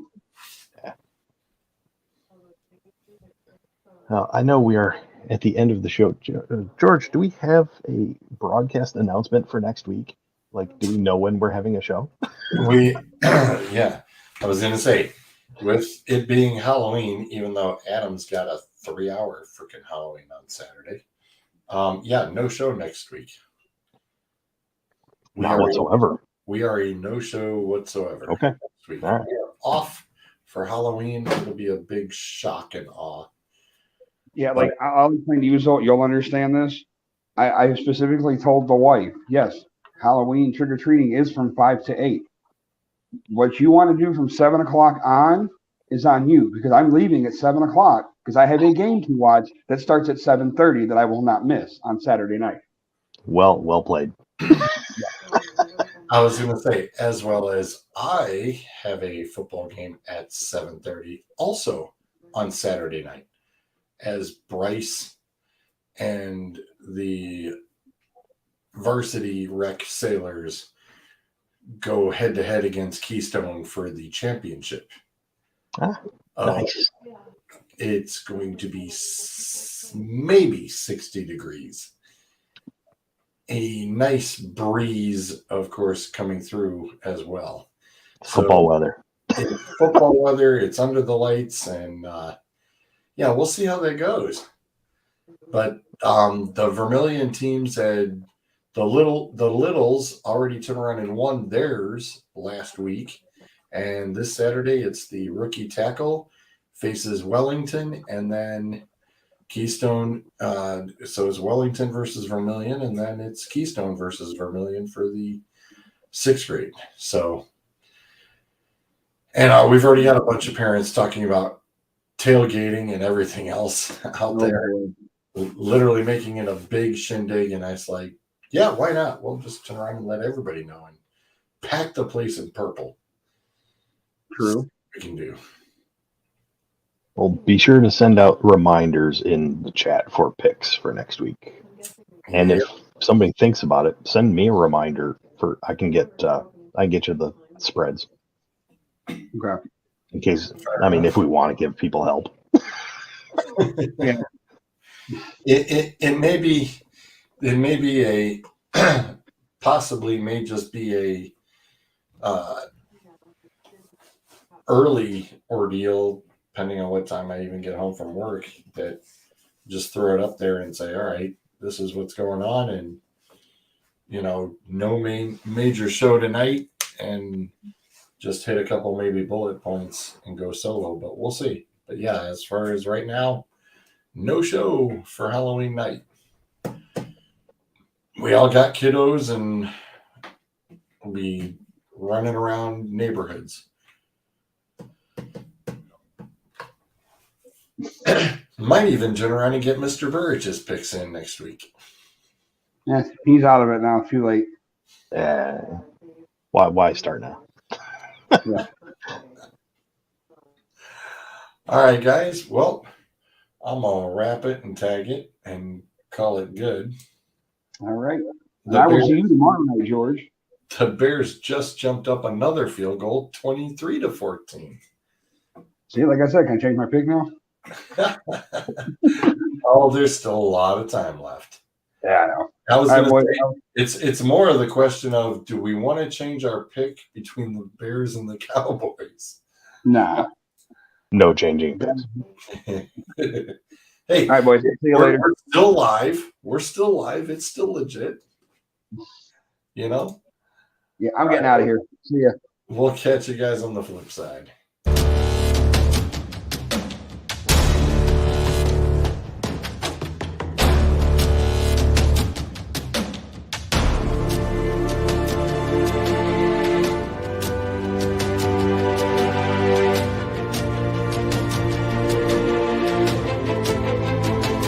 Now, I know we are at the end of the show. George, do we have a broadcast announcement for next week? Like, do we know when we're having a show? Yeah, I was going to say, with it being Halloween, even though Adam's got a 3-hour freaking Halloween on Saturday, no show next week. Not whatsoever. We are a no show whatsoever. Okay. Next week. All right. We are off for Halloween. It'll be a big shock and awe. Yeah, like I'll explain to you so you'll understand this. I specifically told the wife, yes, Halloween trick or treating is from 5 to 8. What you want to do from 7 o'clock on is on you, because I'm leaving at 7 o'clock because I have a game to watch that starts at 7:30 that I will not miss on Saturday night. Well played. I was going to say, as well as I have a football game at 7:30 also on Saturday night, as Bryce and the varsity rec sailors go head to head against Keystone for the championship. Nice. It's going to be maybe 60 degrees. A nice breeze, of course, coming through as well. Football weather. It's football weather. It's under the lights, and we'll see how that goes. But the Vermilion teams had the Littles already turned around and won theirs last week, and this Saturday it's the rookie tackle faces Wellington, and then Keystone. So it's Wellington versus Vermilion, and then it's Keystone versus Vermilion for the 6th grade. So, and we've already had a bunch of parents talking about tailgating and everything else out there, literally making it a big shindig. And I was like, yeah, why not? We'll just turn around and let everybody know and pack the place in purple. True. We can do. Well, be sure to send out reminders in the chat for picks for next week. And if somebody thinks about it, send me a reminder for I can get you the spreads. Okay. In case, if we want to give people help. Yeah. It may be a possibly may just be a early ordeal, depending on what time I even get home from work, that just throw it up there and say, all right, this is what's going on, and no major show tonight, and just hit a couple maybe bullet points and go solo, but we'll see. But yeah, as far as right now, no show for Halloween night. We all got kiddos and we'll be running around neighborhoods. Might even turn around and get Mr. Burridge's picks in next week. Yeah, he's out of it now. Too late. Why start now? Yeah. All right, guys. Well, I'm going to wrap it and tag it and call it good. All right. I will see you tomorrow night, George. The Bears just jumped up another field goal, 23-14. See, like I said, can I change my pick now? Oh, there's still a lot of time left. Yeah, I know. I was going to say, it's more of the question of, do we want to change our pick between the Bears and the Cowboys? Nah. No changing picks. Hey, All right, boys. See you later. we're still live. We're still live. It's still legit. You know? Yeah, I'm getting out of here. See ya. We'll catch you guys on the flip side.